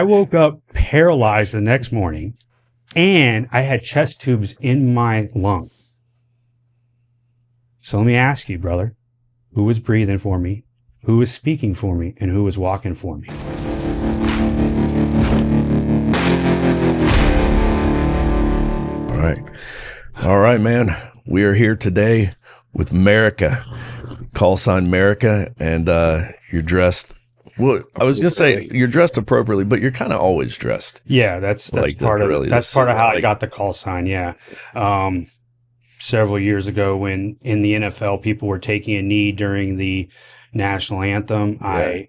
I woke up paralyzed the next morning, and I had chest tubes in my lungs. So let me ask you, brother, who was breathing for me, who was speaking for me, and who was walking for me? All right, man. We are here today with Merica, call sign Merica, and you're dressed. Well, I was gonna say you're dressed appropriately, but you're kind of always dressed. Yeah, that's part of how I got the call sign. Yeah. Several years ago, when in the NFL people were taking a knee during the national anthem, I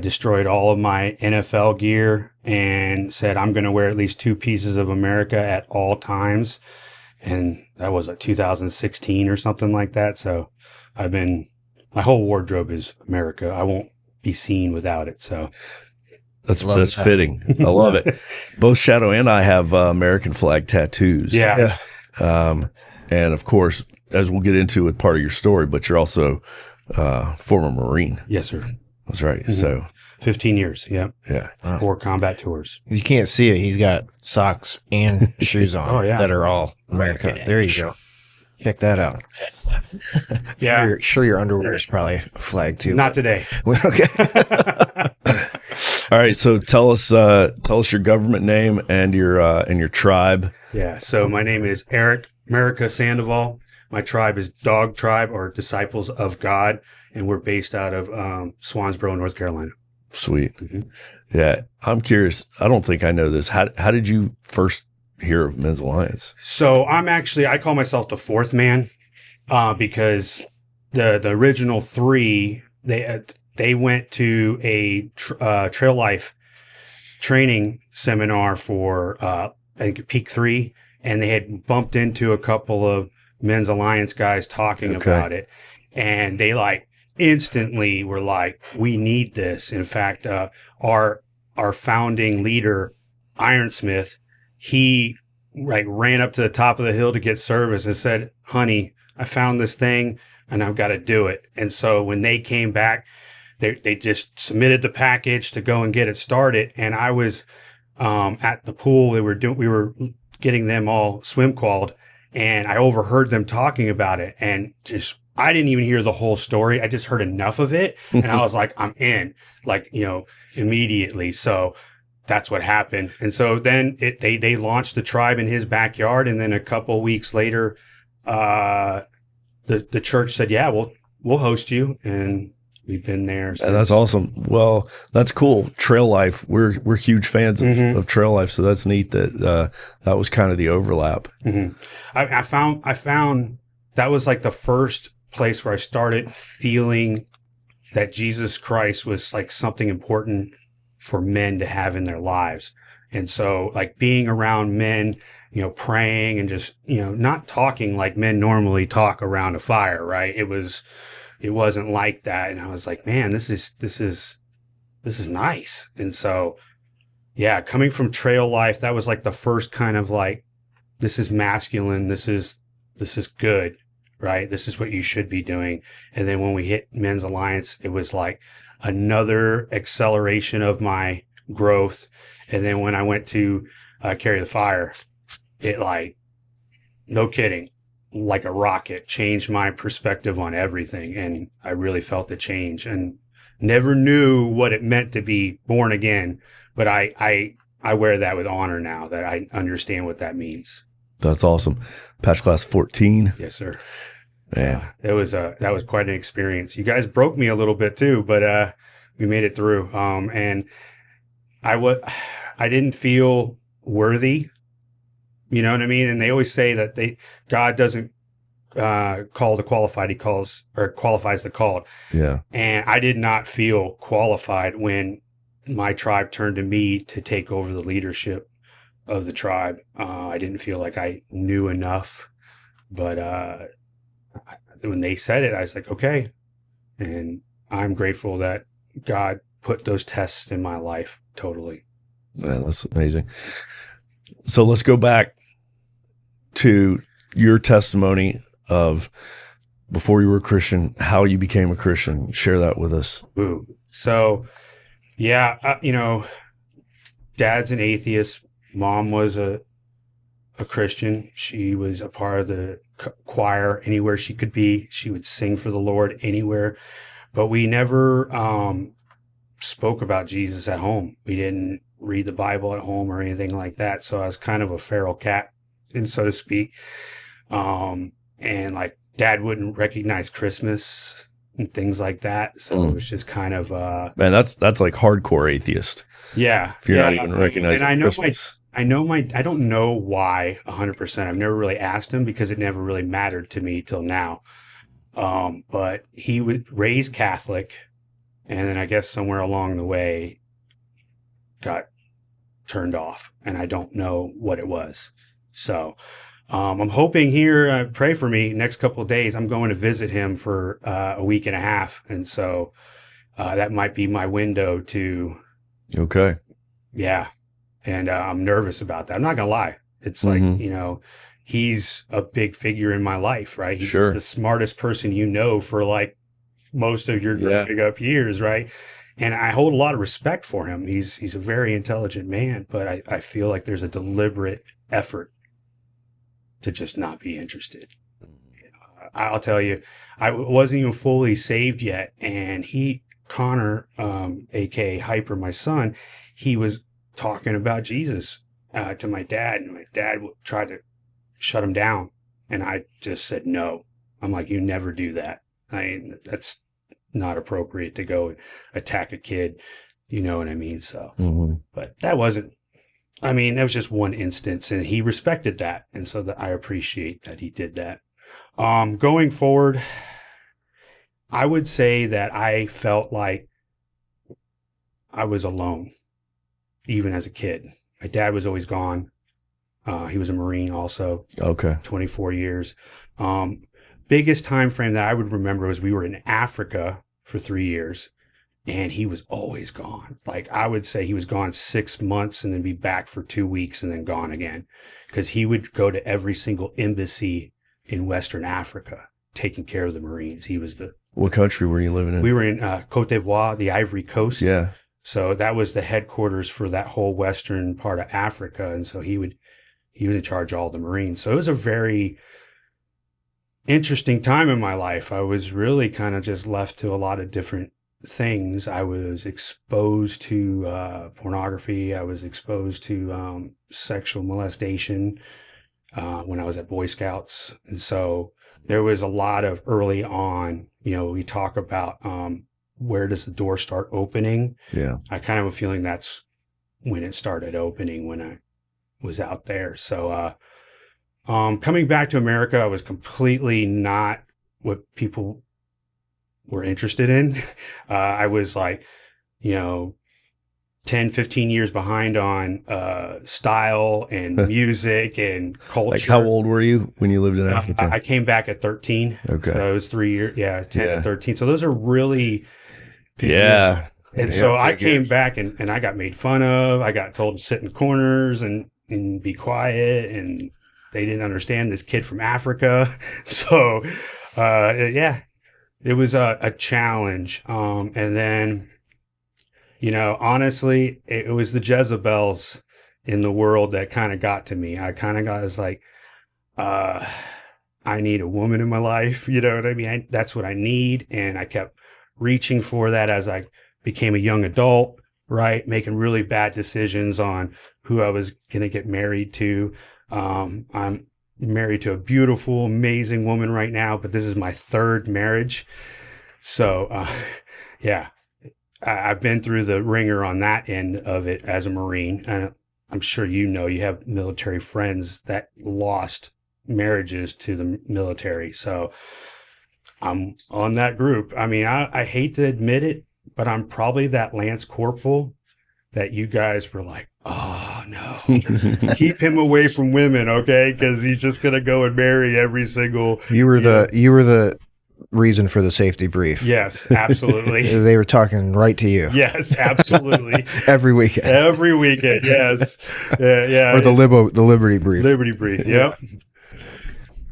destroyed all of my NFL gear and said I'm going to wear at least 2 pieces of America at all times. And that was 2016 or something like that. So my whole wardrobe is America. I won't be seen without it. So that's fitting. I love it. Both Shadow and I have American flag tattoos. Yeah. And of course, as we'll get into with part of your story, but you're also former Marine. Yes, sir. That's right. Mm-hmm. So 15 years. Yep. Yeah. 4 combat tours. You can't see it. He's got socks and shoes on that are all America. There you go. Check that out. Yeah. Sure your underwear is probably a flag too. Not today. Okay. All right. So tell us your government name and your tribe. Yeah. So my name is Eric Merica Sandoval. My tribe is Dog Tribe, or Disciples of God, and we're based out of Swansboro, North Carolina. Sweet. Mm-hmm. Yeah. I'm curious. I don't think I know this. How did you first hear of Men's Alliance? So I call myself the 4th man because the original 3, they went to a trail life training seminar for I think Peak 3, and they had bumped into a couple of Men's Alliance guys talking about it, and they instantly were like, we need this. In fact, our founding leader, Ironsmith, he ran up to the top of the hill to get service and said, honey, I found this thing and I've got to do it. And so when they came back, they just submitted the package to go and get it started. And I was at the pool. We were getting them all swim qualled, and I overheard them talking about it, and I didn't even hear the whole story. I just heard enough of it, and I was like, I'm in, immediately. So that's what happened. And so then they launched the tribe in his backyard, and then a couple weeks later, the church said, yeah, we'll host you, and we've been there since. And that's awesome. Well, that's cool. Trail life. We're huge fans of trail life, so that's neat that that was kind of the overlap. Mm-hmm. I found that was the first place where I started feeling that Jesus Christ was something important for men to have in their lives. And so being around men, praying and just, not talking like men normally talk around a fire, right? It wasn't like that. And I was like, man, this is nice. And so, yeah, coming from trail life, that was the first kind of this is masculine. This is good, right? This is what you should be doing. And then when we hit Men's Alliance, it was another acceleration of my growth. And then when I went to Carry the Fire, it no kidding, like a rocket, changed my perspective on everything. And I really felt the change and never knew what it meant to be born again. But I wear that with honor now that I understand what that means. That's awesome. Patch Class 14. Yes, sir. Man. That was quite an experience. You guys broke me a little bit too, but we made it through. And I didn't feel worthy. You know what I mean? And they always say that God doesn't call the qualified, he qualifies the called. Yeah. And I did not feel qualified when my tribe turned to me to take over the leadership of the tribe. I didn't feel like I knew enough, but when they said it, I was like, okay. And I'm grateful that God put those tests in my life. Totally. Yeah, that's amazing. So let's go back to your testimony of before you were a Christian, how you became a Christian. Share that with us. Ooh. So, yeah, dad's an atheist. Mom was a Christian. She was a part of the choir anywhere she could be. She would sing for the Lord anywhere. But we never spoke about Jesus at home. We didn't read the Bible at home or anything like that. So I was kind of a feral cat, and so to speak. And like dad wouldn't recognize Christmas and things like that. So it was just kind of man, that's like hardcore atheist. Yeah. If you're not even recognizing Christmas. I don't know why 100%. I've never really asked him because it never really mattered to me till now. But he was raised Catholic, and then I guess somewhere along the way got turned off, and I don't know what it was. So I'm hoping here, pray for me, next couple of days, I'm going to visit him for a week and a half. And so that might be my window to. Okay. Yeah. And I'm nervous about that. I'm not going to lie. It's like, he's a big figure in my life, right? He's the smartest person you know for like most of your growing up years, right? And I hold a lot of respect for him. He's a very intelligent man, but I feel like there's a deliberate effort to just not be interested. I'll tell you, I wasn't even fully saved yet. And Connor, aka Hyper, my son, he was talking about Jesus to my dad, and my dad tried to shut him down. And I just said, no. I'm like, you never do that. That's not appropriate to go and attack a kid. You know what I mean? So, but that was just one instance, and he respected that. And so I appreciate that he did that. Going forward, I would say that I felt like I was alone, even as a kid. My dad was always gone. He was a Marine also. Okay. 24 years. Biggest time frame that I would remember was we were in Africa for 3 years, and he was always gone. Like I would say he was gone 6 months and then be back for 2 weeks and then gone again, because he would go to every single embassy in Western Africa taking care of the Marines. He was What country were you living in? We were in Cote d'Ivoire, the Ivory Coast. Yeah. So that was the headquarters for that whole western part of Africa. And so he was in charge of all the Marines. So it was a very interesting time in my life. I was really kind of just left to a lot of different things. I was exposed to pornography. I was exposed to sexual molestation when I was at Boy Scouts. And so there was a lot of early on, we talk about where does the door start opening? Yeah. I kind of have a feeling that's when it started opening, when I was out there. So coming back to America, I was completely not what people were interested in. I was like, 10, 15 years behind on style and music and culture. Like how old were you when you lived in Africa? I came back at 13. Okay. So it was 3 years. Yeah, 10 to 13. So those are really big. Yeah. And so I came back and I got made fun of. I got told to sit in corners and be quiet. And they didn't understand this kid from Africa. So, it was a challenge. And then, honestly, it was the Jezebels in the world that kind of got to me. I kind of got as like, I need a woman in my life. You know what I mean? That's what I need. And I kept reaching for that as I became a young adult, right? Making really bad decisions on who I was going to get married to. I'm married to a beautiful, amazing woman right now, but this is my third marriage. So, I've been through the ringer on that end of it as a Marine. I'm sure you have military friends that lost marriages to the military. So I'm on that group. I mean, I hate to admit it, but I'm probably that Lance Corporal that you guys were like, oh no, keep him away from women, okay? Because he's just gonna go and marry every single. You were the reason for the safety brief. Yes, absolutely. They were talking right to you. Yes, absolutely. Every weekend. Every weekend. Yes. Yeah. Or the Liberty brief. Liberty brief. Yep. Yeah.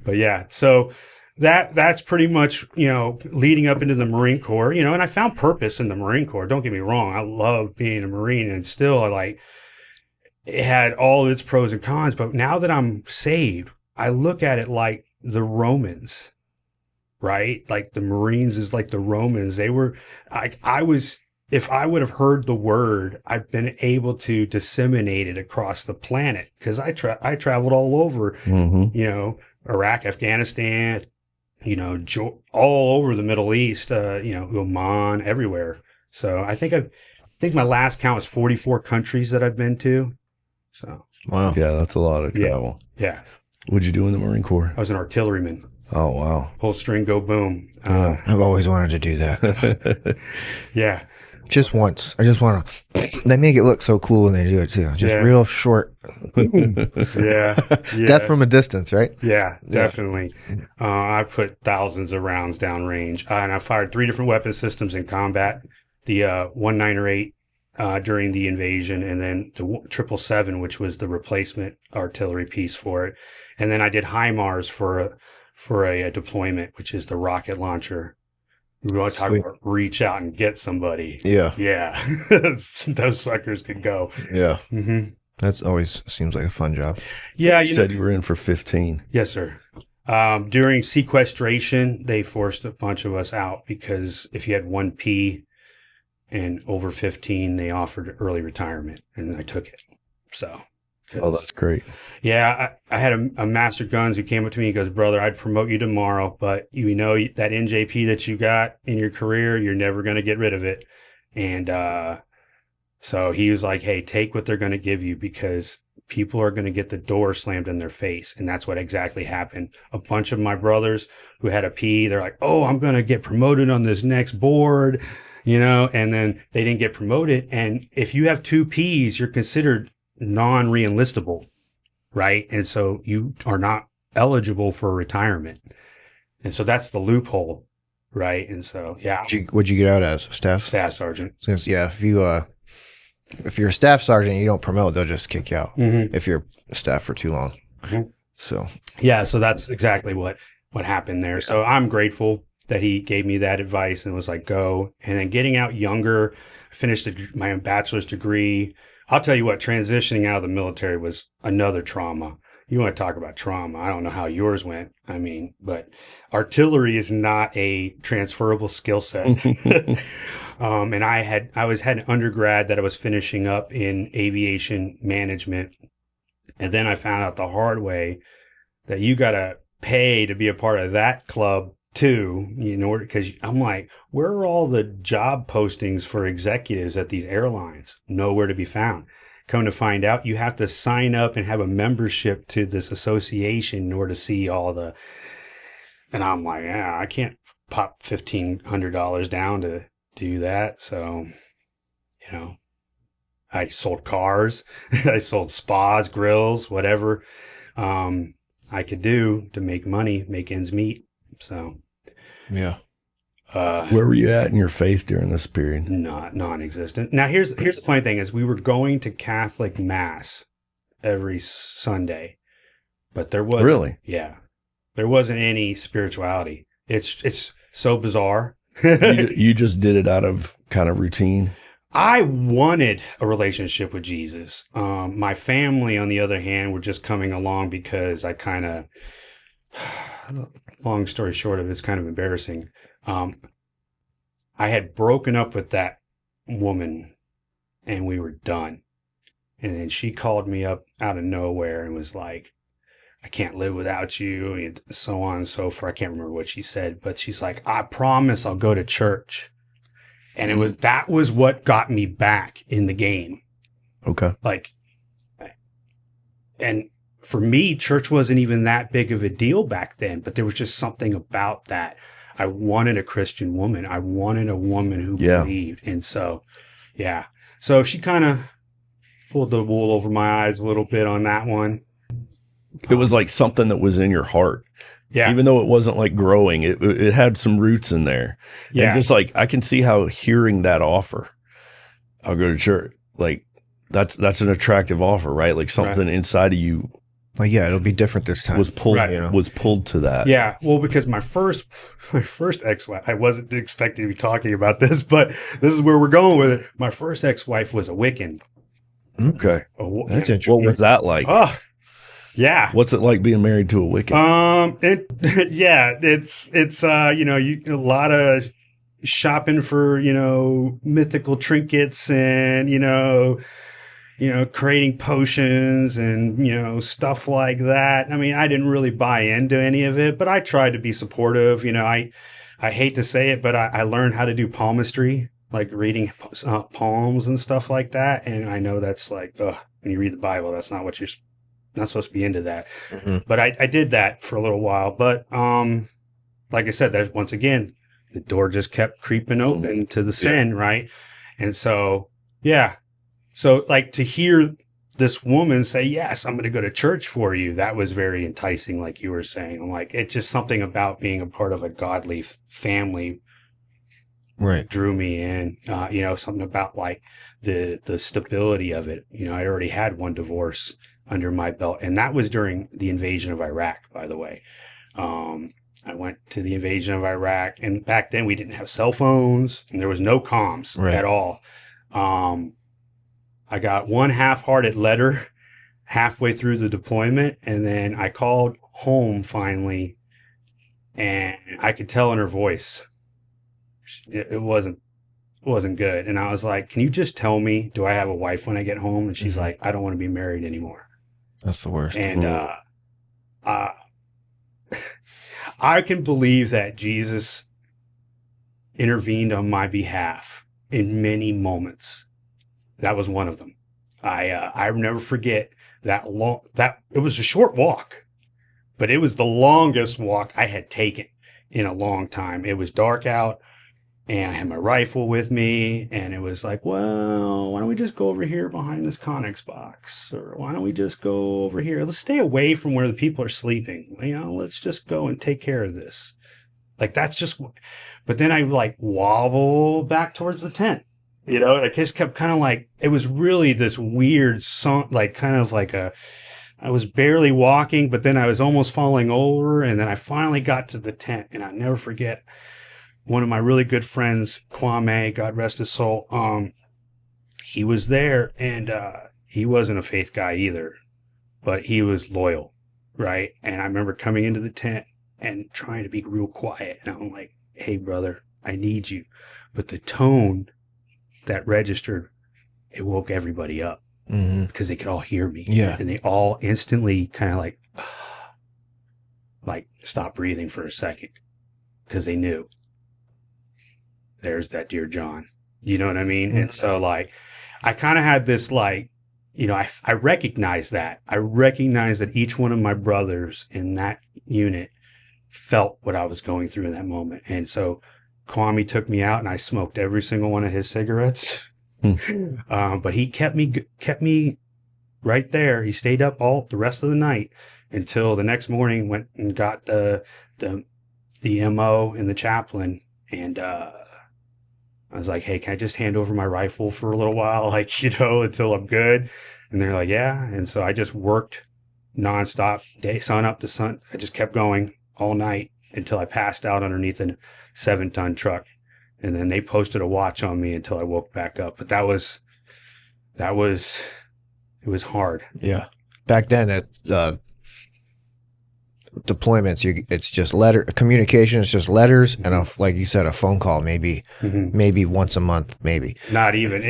But yeah, so that's pretty much, leading up into the Marine Corps, and I found purpose in the Marine Corps. Don't get me wrong. I love being a Marine, and still it had all its pros and cons. But now that I'm saved, I look at it like the Romans, right? Like the Marines is like the Romans. They were, I was, if I would have heard the word, I've been able to disseminate it across the planet because I traveled all over, you know, Iraq, Afghanistan, you know, all over the Middle East, you know, Oman, everywhere. So I think my last count was 44 countries that I've been to. So wow, yeah, that's a lot of travel. Yeah. What'd you do in the Marine Corps? I was an artilleryman. Oh wow, Pull string, go boom. I've always wanted to do that. Yeah. Just once. I just want to. They make it look so cool when they do it too. Just real short. Yeah. Death from a distance, right? Yeah, definitely. I put thousands of rounds downrange, and I fired 3 different weapon systems in combat. The 198 during the invasion, and then the 777, which was the replacement artillery piece for it, and then I did HIMARS for a deployment, which is the rocket launcher. We want to talk about reach out and get somebody. Yeah. Yeah. Those suckers could go. Yeah. That always seems like a fun job. Yeah. You said you were in for 15. Yes, sir. During sequestration, they forced a bunch of us out because if you had 1P and over 15, they offered early retirement, and I took it. So. Oh, that's great. Yeah, I had a master guns who came up to me and goes, brother, I'd promote you tomorrow, but you know that NJP that you got in your career, you're never going to get rid of it. And so he was like, hey, take what they're going to give you because people are going to get the door slammed in their face. And that's what exactly happened. A bunch of my brothers who had a P, they're like, oh, I'm going to get promoted on this next board, you know, and then they didn't get promoted. And if you have 2 Ps, you're considered non-reenlistable, right? And so you are not eligible for retirement. And so that's the loophole, right? And so, yeah. What'd you get out as? Staff sergeant. Since, yeah, if you're a staff sergeant and you don't promote, they'll just kick you out if you're a staff for too long. So yeah, so that's exactly what happened there. So I'm grateful that he gave me that advice and was like, go. And then getting out younger, I finished my bachelor's degree. I'll tell you what, transitioning out of the military was another trauma. You want to talk about trauma. I don't know how yours went. I mean, but artillery is not a transferable skill set. And I had an undergrad that I was finishing up in aviation management. And then I found out the hard way that you got to pay to be a part of that club too, you know, because I'm like, where are all the job postings for executives at these airlines? Nowhere to be found. Come to find out, you have to sign up and have a membership to this association in order to see all the. And I'm like, yeah, I can't pop $1,500 down to do that. So, you know, I sold cars, I sold spas, grills, whatever I could do to make money, make ends meet. So, yeah. Where were you at in your faith during this period? Non-existent. Now, here's the funny thing is we were going to Catholic Mass every Sunday, but there wasn't. Yeah, there wasn't any spirituality. It's so bizarre. You just did it out of kind of routine. I wanted a relationship with Jesus. My family, on the other hand, were just coming along because I kind of. Long story short of it's kind of embarrassing. I had broken up with that woman and we were done. And then she called me up out of nowhere and was like, I can't live without you, and so on and so forth. I can't remember what she said, but she's like, I promise I'll go to church. And that was what got me back in the game. Okay. And for me, church wasn't even that big of a deal back then, but there was just something about that. I wanted a Christian woman. I wanted a woman who believed. And so, yeah. So she kind of pulled the wool over my eyes a little bit on that one. It was like something that was in your heart. Yeah. Even though it wasn't like growing, it had some roots in there. Yeah. And just like, I can see how hearing that offer, I'll go to church. Like that's an attractive offer, right? Like something inside of you. Like, yeah, it'll be different this time. Was pulled to that. Yeah. Well, because my first ex-wife, I wasn't expecting to be talking about this, but this is where we're going with it. My first ex-wife was a Wiccan. Okay. That's What interesting. was that like? Oh, yeah. What's it like being married to a Wiccan? Yeah, it's a lot of shopping for, mythical trinkets and, creating potions and, stuff like that. I mean, I didn't really buy into any of it, but I tried to be supportive. I hate to say it, but I learned how to do palmistry, like reading palms and stuff like that. And I know that's like, when you read the Bible, that's not what you're not supposed to be into that. Mm-hmm. But I did that for a little while. But like I said, there's once again, the door just kept creeping open to the sin, right? And so, yeah. So like to hear this woman say, yes, I'm going to go to church for you. That was very enticing. Like you were saying, I'm like, it's just something about being a part of a godly family drew me in, something about like the stability of it. I already had one divorce under my belt, and that was during the invasion of Iraq, by the way. I went to the invasion of Iraq, and back then we didn't have cell phones and there was no comms at all. I got one half-hearted letter halfway through the deployment, and then I called home finally, and I could tell in her voice it wasn't good. And I was like, can you just tell me, do I have a wife when I get home? And she's like, I don't want to be married anymore. That's the worst. And I can believe that Jesus intervened on my behalf in many moments. That was one of them. I never forget that it was a short walk, but it was the longest walk I had taken in a long time. It was dark out, and I had my rifle with me, and it was like, well, why don't we just go over here behind this Connex box? Or why don't we just go over here? Let's stay away from where the people are sleeping. Let's just go and take care of this. Like, that's just, but then I like wobble back towards the tent. I just kept kind of like, it was really this weird song, like kind of like I was barely walking, but then I was almost falling over. And then I finally got to the tent, and I'll never forget one of my really good friends, Kwame, God rest his soul. He was there, and he wasn't a faith guy either, but he was loyal. Right. And I remember coming into the tent and trying to be real quiet. And I'm like, hey brother, I need you. But the tone that registered, it woke everybody up because they could all hear me. Yeah. And they all instantly kind of like stop breathing for a second because they knew there's that dear John. You know what I mean? And so like, I kind of had this like, I recognize that. I recognize that each one of my brothers in that unit felt what I was going through in that moment. And so Kwame took me out, and I smoked every single one of his cigarettes. But he kept me right there. He stayed up all the rest of the night until the next morning, went and got the MO and the chaplain. And, I was like, hey, can I just hand over my rifle for a little while? Like, until I'm good. And they're like, yeah. And so I just worked nonstop, sun up to sun. I just kept going all night until I passed out underneath a 7-ton truck. And then they posted a watch on me until I woke back up. But it was hard. Yeah. Back then at deployments, it's just communication. It's just letters and like you said, a phone call, maybe once a month, maybe. Not even.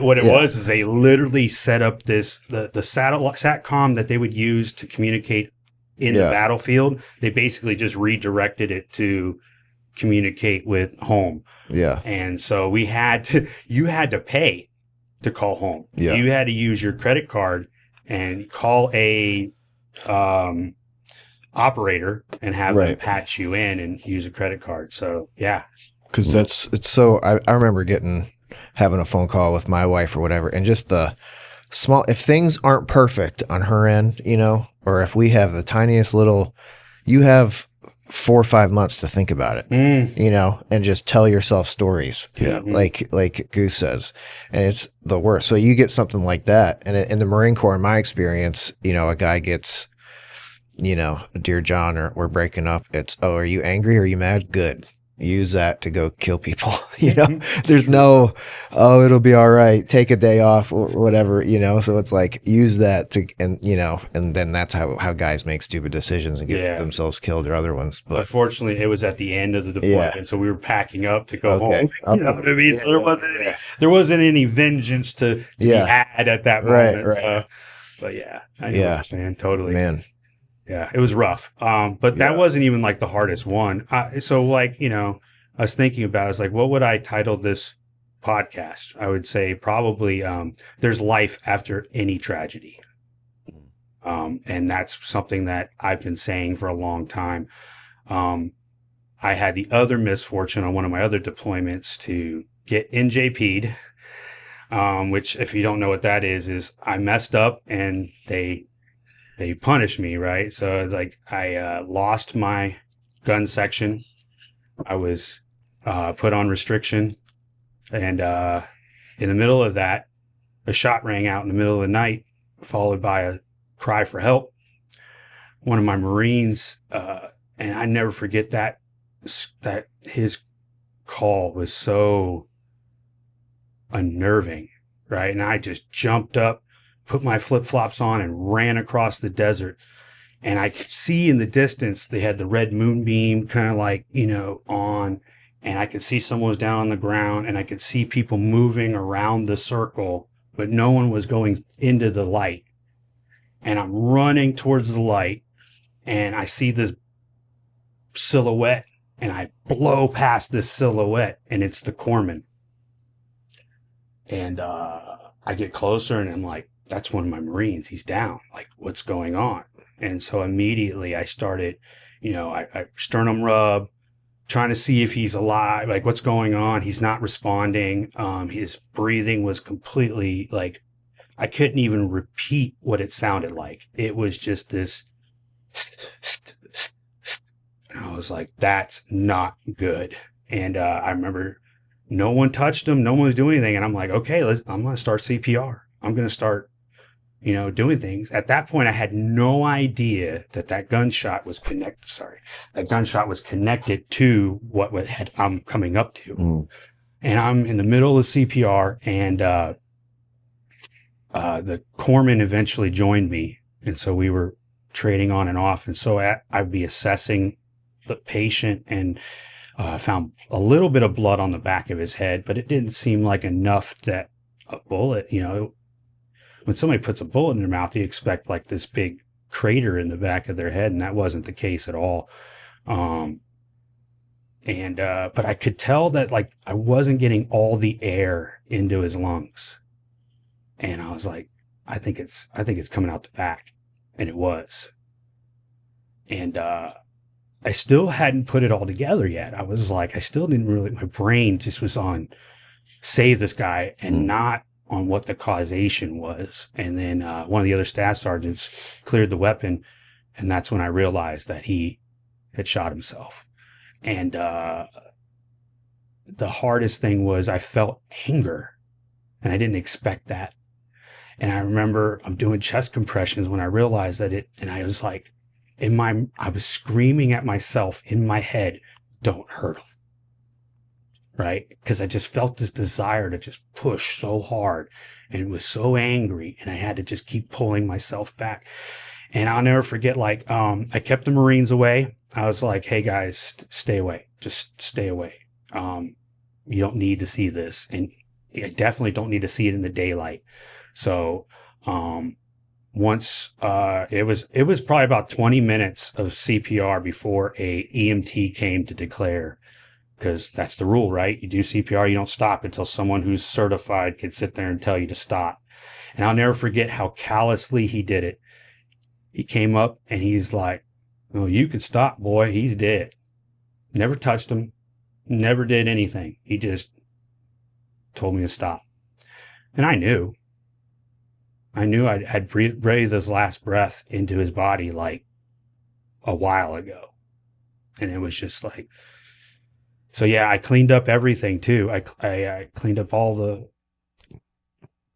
What it was is they literally set up the SATCOM that they would use to communicate in the battlefield. They basically just redirected it to communicate with home. Yeah. And so you had to pay to call home. Yeah. You had to use your credit card and call a operator and have them patch you in and use a credit card. So yeah. Cause I remember having a phone call with my wife or whatever, and just the small, if things aren't perfect on her end, or if we have the tiniest little, you have 4 or 5 months to think about it, and just tell yourself stories. Yeah. Like Goose says, and it's the worst. So you get something like that. And in the Marine Corps, in my experience, a guy gets, Dear John, or we're breaking up. It's, oh, are you angry? Are you mad? Good. use that to go kill people. There's no, oh, it'll be all right, take a day off or whatever, so it's like use that to, and then that's how guys make stupid decisions and get themselves killed or other ones. But unfortunately, it was at the end of the deployment, so we were packing up to go home. Okay. You know what I mean? So there wasn't any vengeance to be had at that moment. Right. So, but yeah, I know what you're saying. Totally. Man. Yeah, it was rough. But that wasn't even like the hardest one. So like, I was thinking about, I was like, what would I title this podcast? I would say probably There's Life After Any Tragedy. And that's something that I've been saying for a long time. I had the other misfortune on one of my other deployments to get NJP'd, which if you don't know what that is I messed up and they punished me, right? So it's like I lost my gun section. I was put on restriction. And in the middle of that, a shot rang out in the middle of the night, followed by a cry for help. One of my Marines, and I never forget that his call was so unnerving, right? And I just jumped up, put my flip-flops on and ran across the desert. And I could see in the distance, they had the red moonbeam kind of like, on, and I could see someone was down on the ground and I could see people moving around the circle, but no one was going into the light. And I'm running towards the light and I see this silhouette and I blow past this silhouette and it's the corpsman. And I get closer and I'm like, that's one of my Marines. He's down. Like, what's going on? And so immediately I started, I sternum rub, trying to see if he's alive, like what's going on. He's not responding. His breathing was completely like, I couldn't even repeat what it sounded like. It was just this. I was like, that's not good. And I remember no one touched him. No one was doing anything. And I'm like, okay, I'm going to start CPR. I'm going to start doing things. At that point, I had no idea that gunshot was connected. Sorry. That gunshot was connected to what I'm coming up to. Mm. And I'm in the middle of CPR and the corpsman eventually joined me. And so we were trading on and off. And so I'd be assessing the patient and found a little bit of blood on the back of his head, but it didn't seem like enough that a bullet, when somebody puts a bullet in their mouth, you expect like this big crater in the back of their head, and that wasn't the case at all. But I could tell that like I wasn't getting all the air into his lungs, and I was like, I think it's coming out the back, and it was. And I still hadn't put it all together yet. I was like, I still didn't really. My brain just was on save this guy and not on what the causation was. And then one of the other staff sergeants cleared the weapon, and that's when I realized that he had shot himself. And the hardest thing was I felt anger, and I didn't expect that. And I remember I'm doing chest compressions when I realized that and I was like, I was screaming at myself in my head, don't hurt him. Right? Because I just felt this desire to just push so hard and it was so angry and I had to just keep pulling myself back. And I'll never forget, like, I kept the Marines away. I was like, hey guys, stay away. Just stay away. You don't need to see this. And I definitely don't need to see it in the daylight. So, once, it was probably about 20 minutes of CPR before a EMT came to declare. Because that's the rule, right? You do CPR, you don't stop until someone who's certified can sit there and tell you to stop. And I'll never forget how callously he did it. He came up and he's like, "Oh, you can stop, boy. He's dead." Never touched him. Never did anything. He just told me to stop. And I knew I had breathed his last breath into his body like a while ago. And it was just like, so yeah, I cleaned up everything too. I cleaned up all the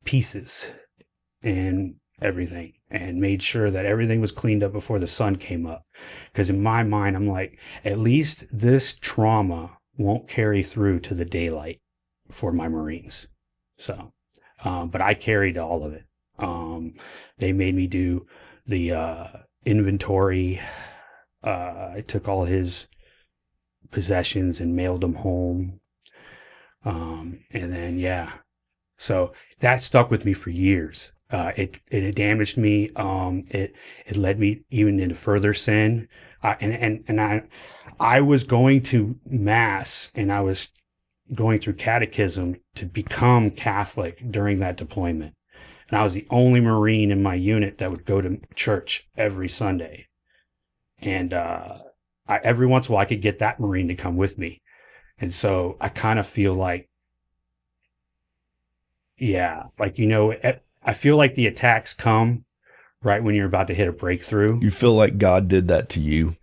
pieces and everything and made sure that everything was cleaned up before the sun came up. Because in my mind, I'm like, at least this trauma won't carry through to the daylight for my Marines. So, but I carried all of it. They made me do the inventory. I took all his possessions and mailed them home. And then, yeah, so that stuck with me for years. It damaged me. It led me even into further sin. I was going to mass and I was going through catechism to become Catholic during that deployment. And I was the only Marine in my unit that would go to church every Sunday. And every once in a while I could get that Marine to come with me. And so I kind of feel like, yeah, like, I feel like the attacks come right when you're about to hit a breakthrough. You feel like God did that to you?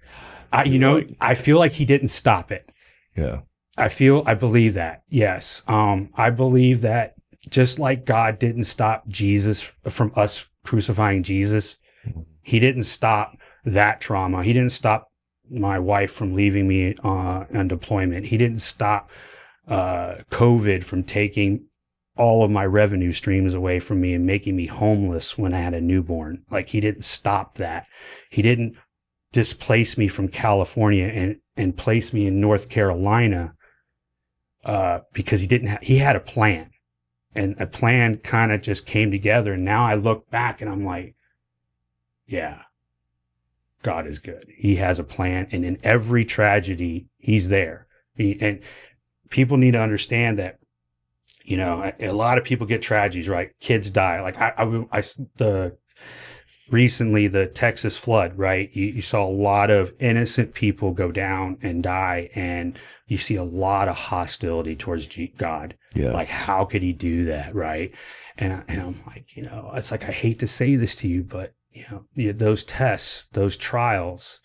I feel like he didn't stop it. Yeah. I believe that. Yes. I believe that just like God didn't stop Jesus from us crucifying Jesus, he didn't stop that trauma. He didn't stop my wife from leaving me on deployment. He didn't stop COVID from taking all of my revenue streams away from me and making me homeless when I had a newborn. Like, he didn't stop that. He didn't displace me from California and place me in North Carolina because he had a plan, and a plan kind of just came together. And now I look back and I'm like, yeah, God is good. He has a plan. And in every tragedy, he's there. And people need to understand that, a lot of people get tragedies, right? Kids die. Like recently the Texas flood, right? You saw a lot of innocent people go down and die, and you see a lot of hostility towards God. Yeah. Like, how could he do that, right? And I'm like, it's like, I hate to say this to you, but those tests, those trials,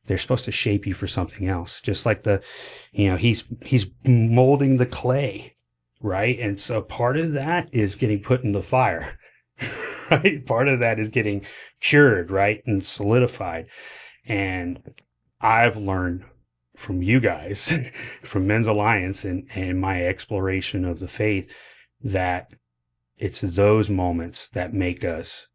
they're supposed to shape you for something else. Just like he's molding the clay, right? And so part of that is getting put in the fire. Right? Part of that is getting cured, right? And solidified. And I've learned from you guys, from Men's Alliance and my exploration of the faith, that it's those moments that make us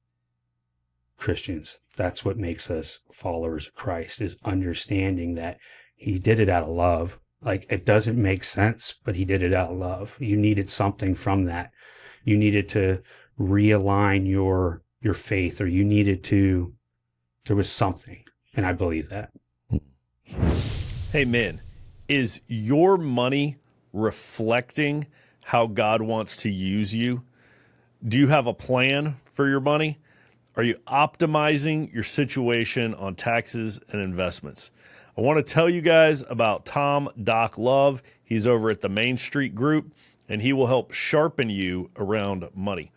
Christians. That's what makes us followers of Christ, is understanding that he did it out of love. Like, it doesn't make sense, but he did it out of love. You needed something from that. You needed to realign your faith, or there was something. And I believe that. Hey, men, is your money reflecting how God wants to use you? Do you have a plan for your money? Are you optimizing your situation on taxes and investments? I want to tell you guys about Tom Doc Love. He's over at the Main Street Group, and he will help sharpen you around money.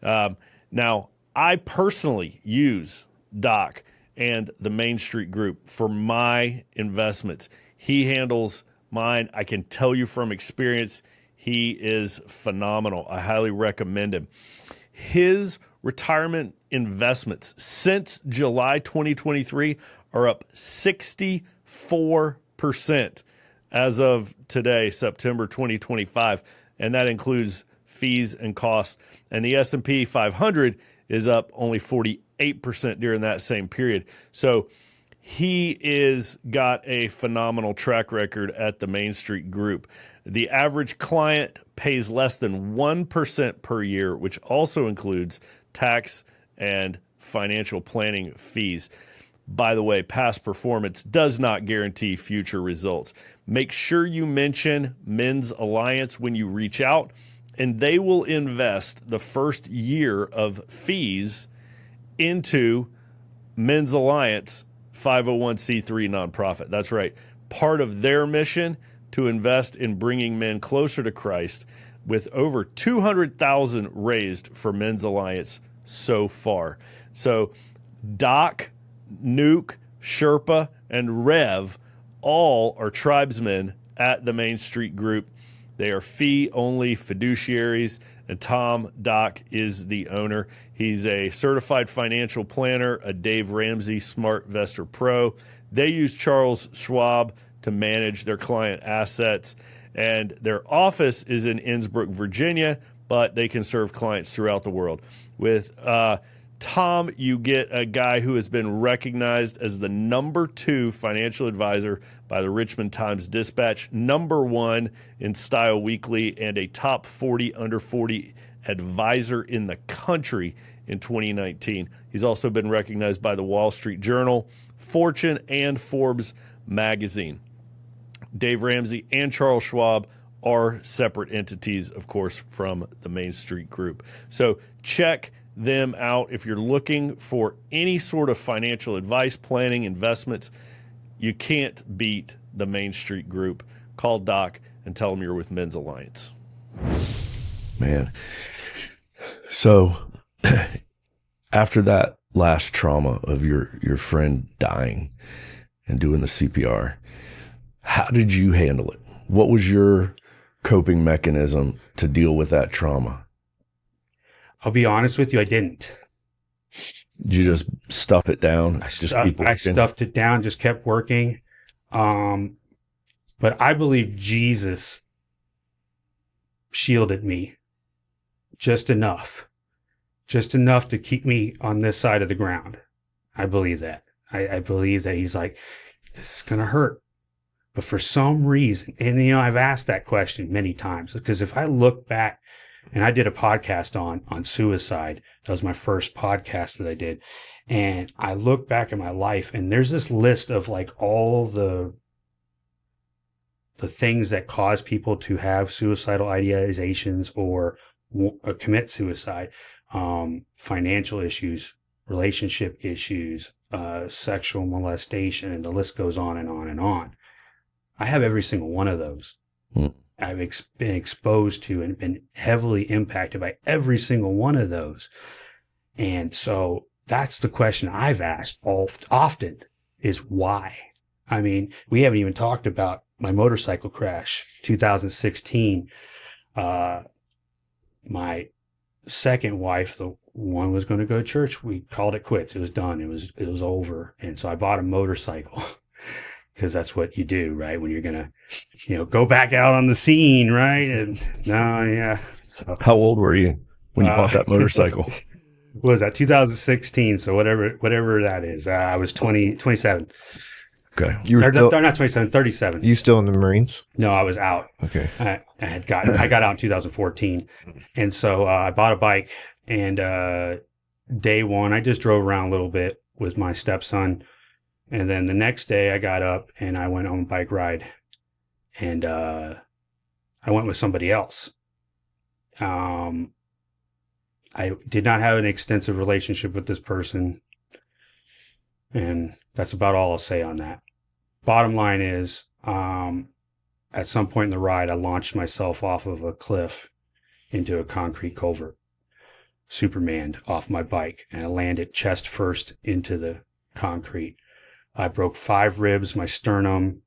Now, I personally use Doc and the Main Street Group for my investments. He handles mine. I can tell you from experience, he is phenomenal. I highly recommend him. His retirement investments since July 2023 are up 64% as of today, September 2025, and that includes fees and costs. And the S&P 500 is up only 48% during that same period. So he is got a phenomenal track record at the Main Street Group. The average client pays less than 1% per year, which also includes tax and financial planning fees. By the way, past performance does not guarantee future results. Make sure you mention Men's Alliance when you reach out, and they will invest the first year of fees into Men's Alliance 501c3 nonprofit. That's right. Part of their mission to invest in bringing men closer to Christ, with over 200,000 raised for Men's Alliance so far. So Doc, Nuke, Sherpa, and Rev all are tribesmen at the Main Street Group. They are fee-only fiduciaries, and Tom Doc is the owner. He's a certified financial planner, a Dave Ramsey Smart Vestor Pro. They use Charles Schwab to manage their client assets. And their office is in Innsbruck, Virginia, but they can serve clients throughout the world. With Tom, you get a guy who has been recognized as the #2 financial advisor by the Richmond Times-Dispatch, #1 in Style Weekly, and a top 40 under 40 advisor in the country in 2019. He's also been recognized by the Wall Street Journal, Fortune, and Forbes magazine. Dave Ramsey and Charles Schwab are separate entities, of course, from the Main Street Group. So check them out if you're looking for any sort of financial advice, planning, investments. You can't beat the Main Street Group. Call Doc and tell him you're with Men's Alliance. Man. So after that last trauma of your friend dying and doing the CPR, how did you handle it? What was your coping mechanism to deal with that trauma? I'll be honest with you, I didn't. Did you just stuff it down? I stuffed it down, just kept working. But I believe Jesus shielded me just enough to keep me on this side of the ground. I believe that. I believe that he's like, this is going to hurt. But for some reason, and I've asked that question many times, because if I look back, and I did a podcast on suicide. That was my first podcast that I did. And I look back at my life, and there's this list of like all the things that cause people to have suicidal ideations or commit suicide. Financial issues, relationship issues, sexual molestation, and the list goes on and on and on. I have every single one of those. I've been exposed to and been heavily impacted by every single one of those. And so that's the question I've asked often is why? I mean, we haven't even talked about my motorcycle crash, 2016. My second wife, the one was going to go to church. We called it quits. It was done. It was over. And so I bought a motorcycle. Because that's what you do, right? When you're going to, go back out on the scene, right? And So, how old were you when you bought that motorcycle? What was that? 2016. So whatever that is. I was 27. Okay. You were not 27, 37. You still in the Marines? No, I was out. Okay. I got out in 2014. And so I bought a bike, and day one, I just drove around a little bit with my stepson. And then the next day I got up and I went on a bike ride, and I went with somebody else. I did not have an extensive relationship with this person, and that's about all I'll say on that. Bottom line is, at some point in the ride, I launched myself off of a cliff into a concrete culvert, Superman'd off my bike, and I landed chest first into the concrete. I broke 5 ribs, my sternum,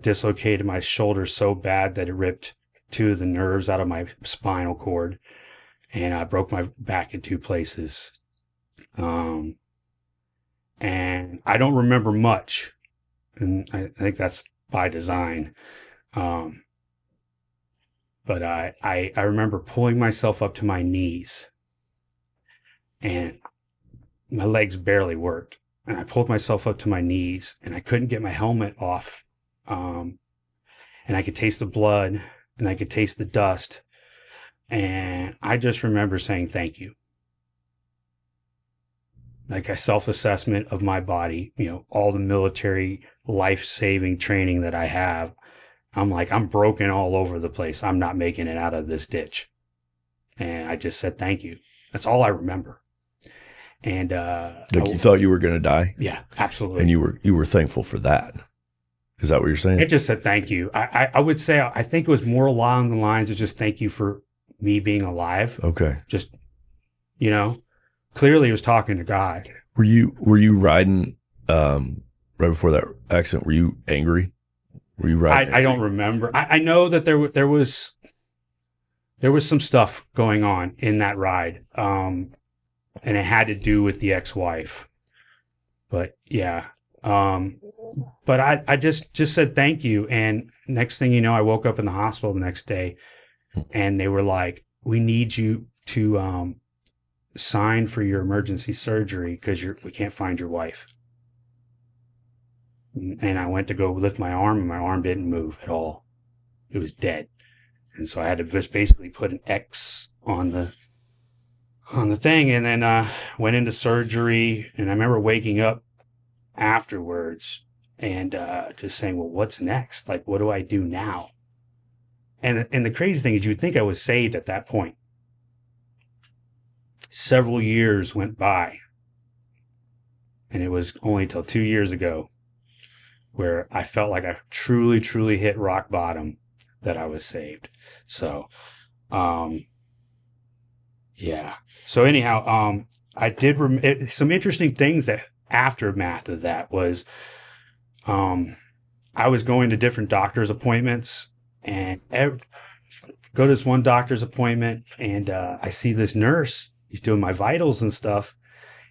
dislocated my shoulder so bad that it ripped 2 of the nerves out of my spinal cord, and I broke my back in 2 places. And I don't remember much, and I think that's by design. But I remember pulling myself up to my knees, and my legs barely worked. And I pulled myself up to my knees, and I couldn't get my helmet off. And I could taste the blood, and I could taste the dust. And I just remember saying, thank you. Like a self-assessment of my body, all the military life-saving training that I have. I'm like, I'm broken all over the place. I'm not making it out of this ditch. And I just said, thank you. That's all I remember. And you thought you were going to die? Yeah, absolutely. And you were thankful for that. Is that what you're saying? It just said thank you. I would say I think it was more along the lines of just thank you for me being alive. Okay. Just clearly he was talking to God. Were you riding right before that accident? Were you angry? Were you riding? I don't remember. I know that there was some stuff going on in that ride. And it had to do with the ex-wife. But yeah, But I just said thank you. And next thing you know, I woke up in the hospital the next day and they were like, we need you to sign for your emergency surgery because we can't find your wife. And I went to go lift my arm and my arm didn't move at all. It was dead. And so I had to just basically put an X on the thing, and then went into surgery. And I remember waking up afterwards and just saying, well, what's next? Like, what do I do now? And the crazy thing is you would think I was saved at that point. Several years went by, and it was only till 2 years ago where I felt like I truly, truly hit rock bottom that I was saved. So, yeah. So anyhow, I did some interesting things that aftermath of that was, I was going to different doctor's appointments and go to this one doctor's appointment and, I see this nurse, he's doing my vitals and stuff.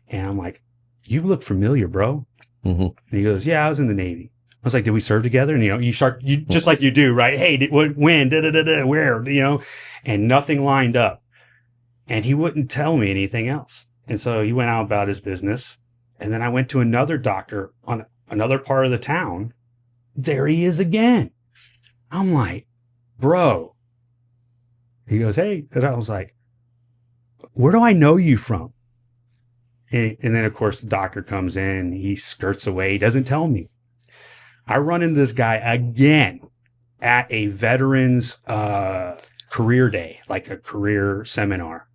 And I'm like, you look familiar, bro. Mm-hmm. And he goes, yeah, I was in the Navy. I was like, did we serve together? And, you just like you do, right? Hey, when, where, and nothing lined up. And he wouldn't tell me anything else. And so he went out about his business. And then I went to another doctor on another part of the town. There he is again. I'm like, bro. He goes, hey. And I was like, where do I know you from? And then, of course, the doctor comes in. He skirts away. He doesn't tell me. I run into this guy again at a veterans career day, like a career seminar.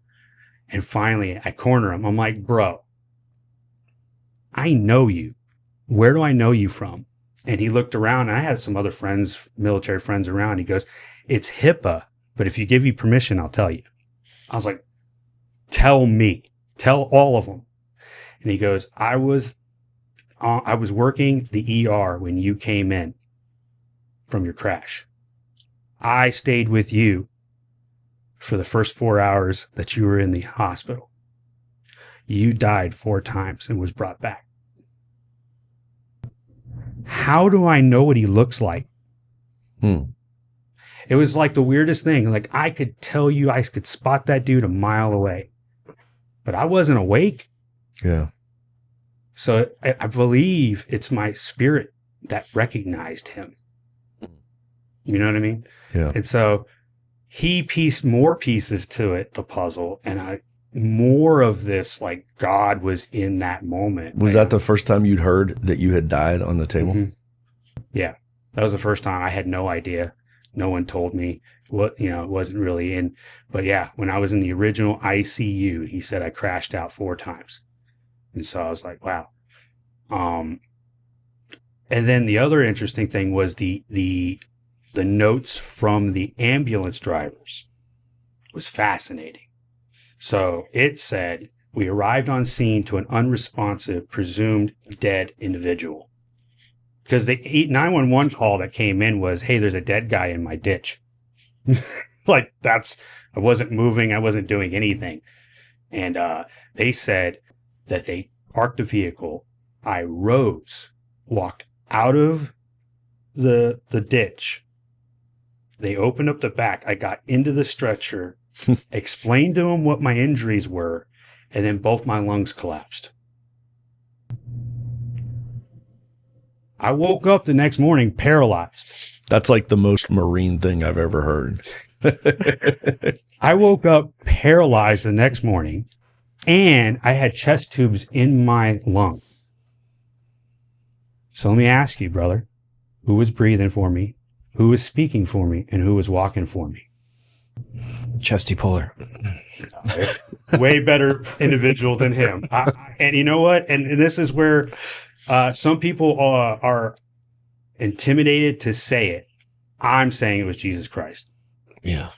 And finally, I corner him. I'm like, bro, I know you. Where do I know you from? And he looked around, and I had some other friends, military friends around. He goes, it's HIPAA, but if you give me permission, I'll tell you. I was like, tell me. Tell all of them. And he goes, I was working the ER when you came in from your crash. I stayed with you for the first 4 hours that you were in the hospital. You died 4 times and was brought back. How do I know what he looks like? It was like the weirdest thing. Like I could tell you, I could spot that dude a mile away, but I wasn't awake. Yeah. So I believe it's my spirit that recognized him. You know what I mean? Yeah. And so he pieced more pieces to it, the puzzle, and more of this, like God was in that moment. Was that the first time you'd heard that you had died on the table? Mm-hmm. Yeah. That was the first time. I had no idea. No one told me what, it wasn't really in. But yeah, when I was in the original ICU, he said I crashed out 4 times. And so I was like, wow. And then the other interesting thing was the notes from the ambulance drivers was fascinating. So it said, we arrived on scene to an unresponsive, presumed dead individual. Because the 911 call that came in was, hey, there's a dead guy in my ditch. Like I wasn't moving. I wasn't doing anything. And they said that they parked the vehicle. I rose, walked out of the ditch. They opened up the back. I got into the stretcher, explained to them what my injuries were, and then both my lungs collapsed. I woke up the next morning paralyzed. That's like the most Marine thing I've ever heard. I woke up paralyzed the next morning, and I had chest tubes in my lung. So let me ask you, brother, who was breathing for me, who was speaking for me, and who was walking for me? Chesty puller. Way better individual than him. And you know what? And this is where some people are intimidated to say it. I'm saying it was Jesus Christ. Yeah.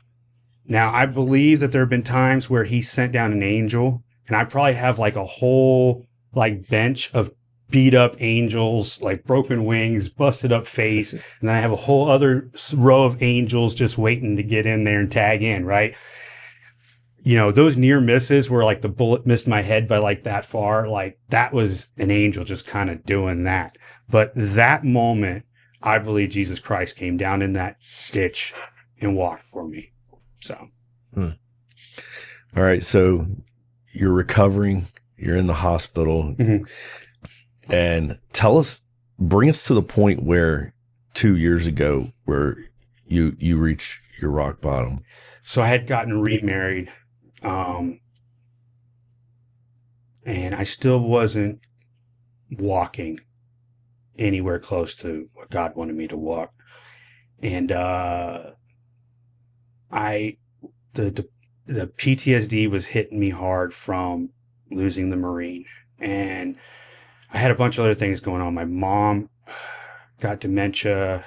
Now, I believe that there have been times where he sent down an angel, and I probably have like a whole bench of beat up angels, like broken wings, busted up face. And then I have a whole other row of angels just waiting to get in there and tag in, right? you know, those near misses where like the bullet missed my head by like that far, like that was an angel just kind of doing that. But that moment, I believe Jesus Christ came down in that ditch and walked for me. So, All right. So you're recovering, you're in the hospital, and bring us to the point where 2 years ago, where you reach your rock bottom. So I had gotten remarried, and I still wasn't walking anywhere close to what God wanted me to walk. And the PTSD was hitting me hard from losing the Marine, and I had a bunch of other things going on. My mom got dementia.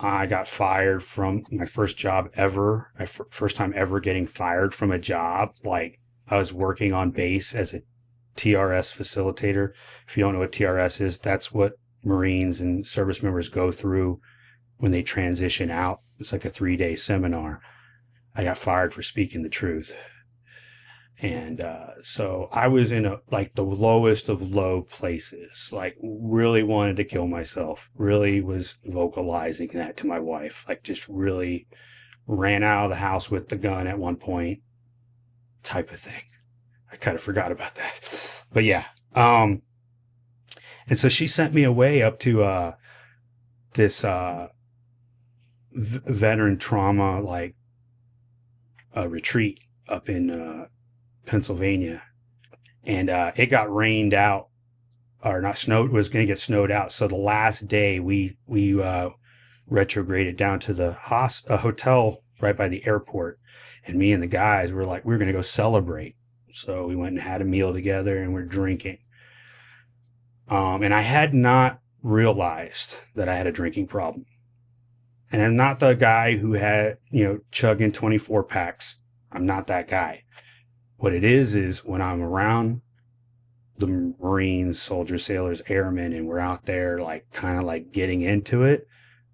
I got fired from my first job ever. First time ever getting fired from a job. Like, I was working on base as a TRS facilitator. If you don't know what TRS is, that's what Marines and service members go through when they transition out. It's like a 3-day seminar. I got fired for speaking the truth. And so I was in the lowest of low places, like really wanted to kill myself, really was vocalizing that to my wife, like just really ran out of the house with the gun at one point type of thing. I kind of forgot about that. But yeah. And so she sent me away up to this veteran trauma, like a retreat up in Pennsylvania, and it got rained out, or not snowed, was going to get snowed out. So the last day we retrograded down to the hotel right by the airport, and me and the guys were like, we were going to go celebrate. So we went and had a meal together, and we're drinking. And I had not realized that I had a drinking problem, and I'm not the guy who had, chugging 24 packs. I'm not that guy. What it is when I'm around the Marines, soldiers, sailors, airmen, and we're out there like kind of like getting into it,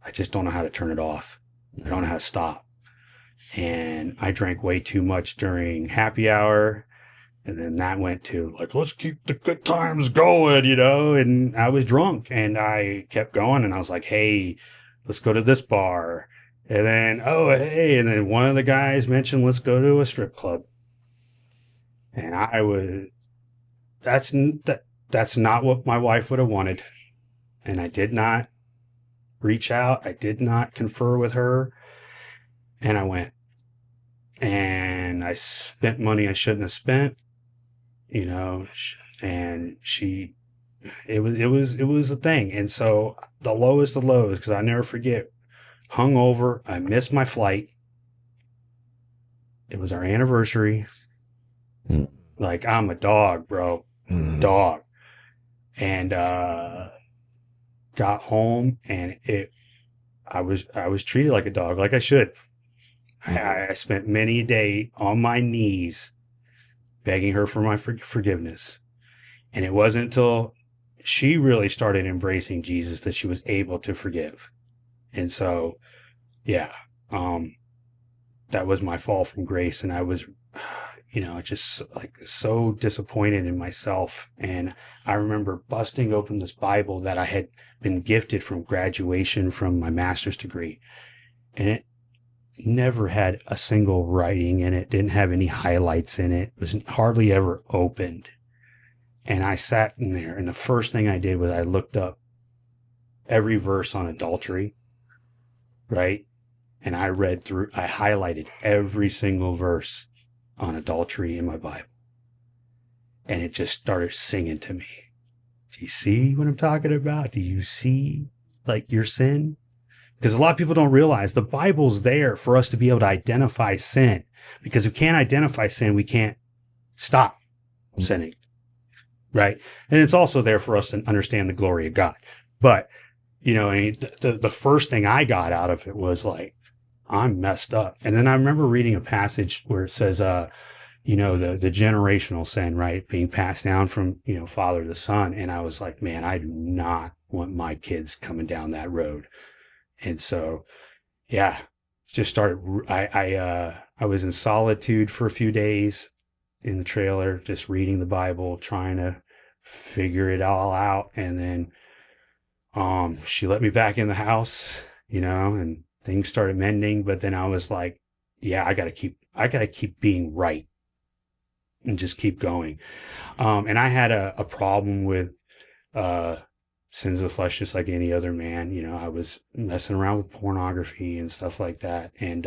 I just don't know how to turn it off. I don't know how to stop. And I drank way too much during happy hour. And then that went to like, let's keep the good times going, and I was drunk and I kept going, and I was like, hey, let's go to this bar. And then, hey, and then one of the guys mentioned, let's go to a strip club. And that's not what my wife would have wanted. And I did not reach out. I did not confer with her. And I went. And I spent money I shouldn't have spent, and it was a thing. And so the lowest of lows, because I never forget, hungover, I missed my flight. It was our anniversary. Like, I'm a dog, bro. Dog. And got home, and I was treated like a dog, like I should. I spent many a day on my knees begging her for my forgiveness. And it wasn't until she really started embracing Jesus that she was able to forgive. And so, yeah, that was my fall from grace. And I was, just like so disappointed in myself. And I remember busting open this Bible that I had been gifted from graduation from my master's degree. And it never had a single writing in it, didn't have any highlights in it, was hardly ever opened. And I sat in there, and the first thing I did was I looked up every verse on adultery, right? And I highlighted every single verse on adultery in my Bible. And it just started singing to me. Do you see what I'm talking about? Do you see like your sin? Because a lot of people don't realize the Bible's there for us to be able to identify sin. Because if we can't identify sin, we can't stop sinning. Right? And it's also there for us to understand the glory of God. But, the first thing I got out of it was like, I'm messed up. And then I remember reading a passage where it says, the generational sin, right? Being passed down from, father to son. And I was like, man, I do not want my kids coming down that road. And so, yeah, just started, I I was in solitude for a few days in the trailer, just reading the Bible, trying to figure it all out. And then she let me back in the house, and things started mending. But then I was like, yeah, I gotta keep being right and just keep going. And I had a problem with sins of the flesh, just like any other man. I was messing around with pornography and stuff like that. And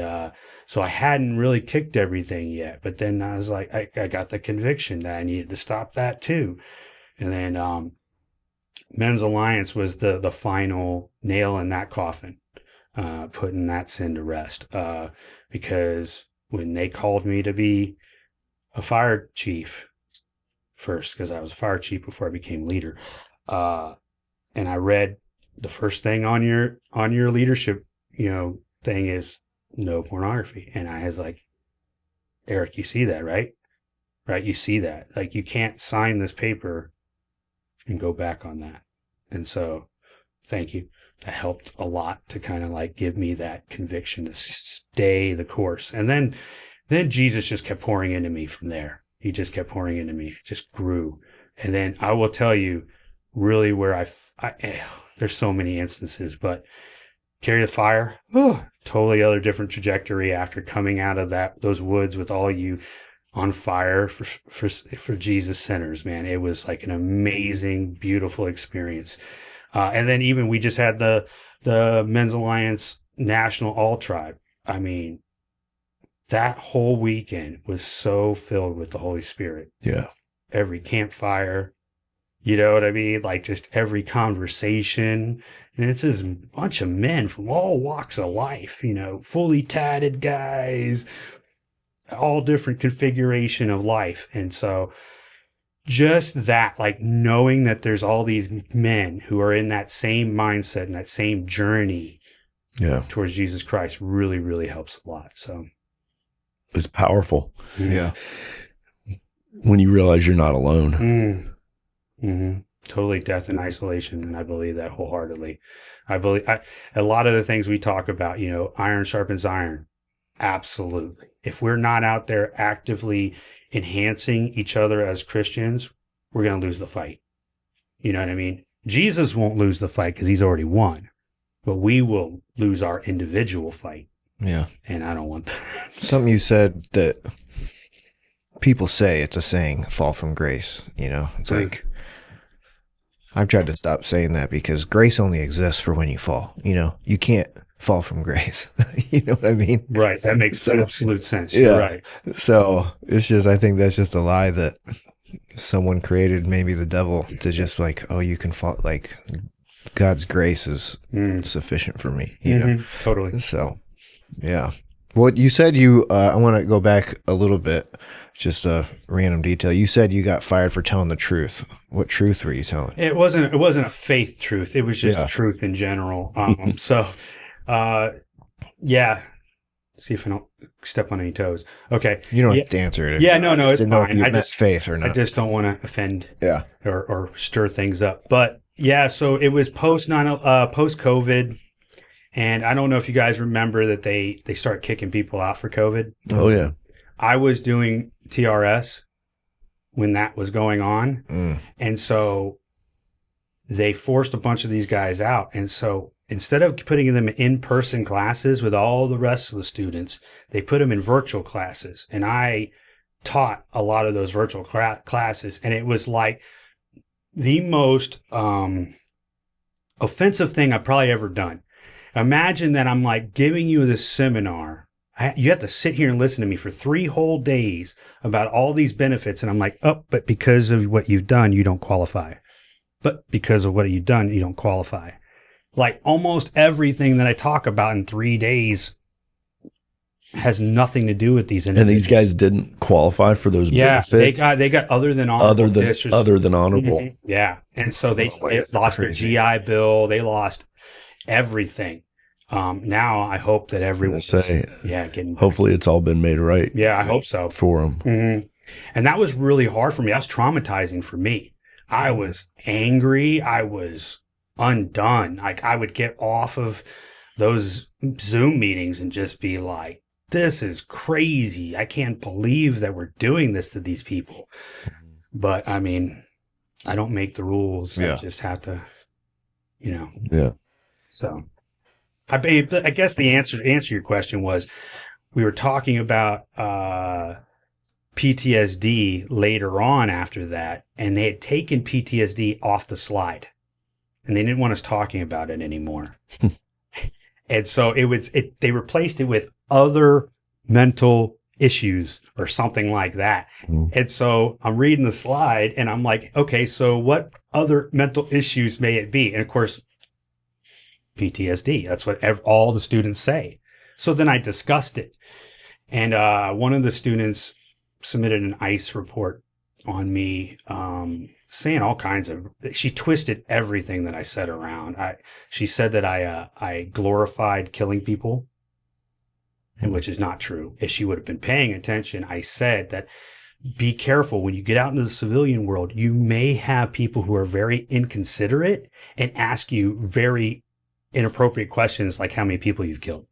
so I hadn't really kicked everything yet. But then I was like, I got the conviction that I needed to stop that too. And then Men's Alliance was the final nail in that coffin, putting that sin to rest. Because when they called me to be a fire chief first, because I was a fire chief before I became leader, and I read the first thing on your leadership, thing is no pornography. And I was like, Eric, you see that, right? Right? You see that. Like, you can't sign this paper and go back on that. And so, thank you. That helped a lot to kind of like give me that conviction to stay the course. And then Jesus just kept pouring into me from there. He just kept pouring into me, just grew. And then I will tell you, really, where there's so many instances, but Carry the Fire, totally other different trajectory after coming out of those woods with all you on fire for Jesus sinners, man. It was like an amazing, beautiful experience. And then even we just had the Men's Alliance National All Tribe. I mean, that whole weekend was so filled with the Holy Spirit. Yeah. Every campfire, you know what I mean? Like, just every conversation. And it's this bunch of men from all walks of life, fully tatted guys, all different configuration of life. And so just that, like, knowing that there's all these men who are in that same mindset and that same journey towards Jesus Christ really, really helps a lot. So it's powerful. Yeah. When you realize you're not alone. Mm-hmm. Totally death and isolation. And I believe that wholeheartedly. A lot of the things we talk about, iron sharpens iron. Absolutely. If we're not out there actively enhancing each other as Christians, we're going to lose the fight. You know what I mean? Jesus won't lose the fight because he's already won, but we will lose our individual fight. Yeah. And I don't want that. Something you said that people say, it's a saying, fall from grace. It's like, I've tried to stop saying that because grace only exists for when you fall. You can't fall from grace. You know what I mean? Right. That makes absolute sense. Yeah. You're right. So it's just, I think that's just a lie that someone created, maybe the devil, to just like, oh, you can fall, like God's grace is sufficient for me. You know? Totally. So, yeah. Well, you said I want to go back a little bit, just a random detail. You said you got fired for telling the truth. What truth were you telling? It wasn't a faith truth. It was just truth in general. Yeah. See if I don't step on any toes. Okay. You don't have to answer it. Yeah, no, it's fine. I just faith or not. I just don't want to offend. Yeah. Or stir things up. But yeah, so it was post COVID, and I don't know if you guys remember that they start kicking people out for COVID. Oh yeah. I was doing TRS when that was going on, and so they forced a bunch of these guys out, and so instead of putting them in in-person classes with all the rest of the students, they put them in virtual classes. And I taught a lot of those virtual classes. And it was like the most offensive thing I've probably ever done. Imagine that I'm like giving you this seminar. You have to sit here and listen to me for 3 whole days about all these benefits. And I'm like, oh, but because of what you've done, you don't qualify. But because of what you've done, you don't qualify. Like almost everything that I talk about in 3 days has nothing to do with these individuals. And these guys didn't qualify for those benefits. They got other than honorable. Other than honorable. Mm-hmm. Yeah. And so they lost their GI Bill. They lost everything. Now I hope that everyone's getting back. Hopefully it's all been made right. Yeah, I hope so. For them. Mm-hmm. And that was really hard for me. That was traumatizing for me. I was angry. I was undone. Like I would get off of those Zoom meetings and just be like, this is crazy. I can't believe that we're doing this to these people. But I mean, I don't make the rules. Yeah. I just have to, you know. Yeah. So I guess the answer to your question was, we were talking about PTSD later on after that, and they had taken PTSD off the slide, and they didn't want us talking about it anymore. And so they replaced it with other mental issues or something like that. And so I'm reading the slide and I'm like, okay, so what other mental issues may it be? And of course, PTSD. That's what all the students say. So then I discussed it. And one of the students submitted an ICE report on me, saying all kinds of, she twisted everything that I said around. She said that I glorified killing people, and which is not true. If she would have been paying attention, I said that be careful when you get out into the civilian world. You may have people who are very inconsiderate and ask you very inappropriate questions like how many people you've killed.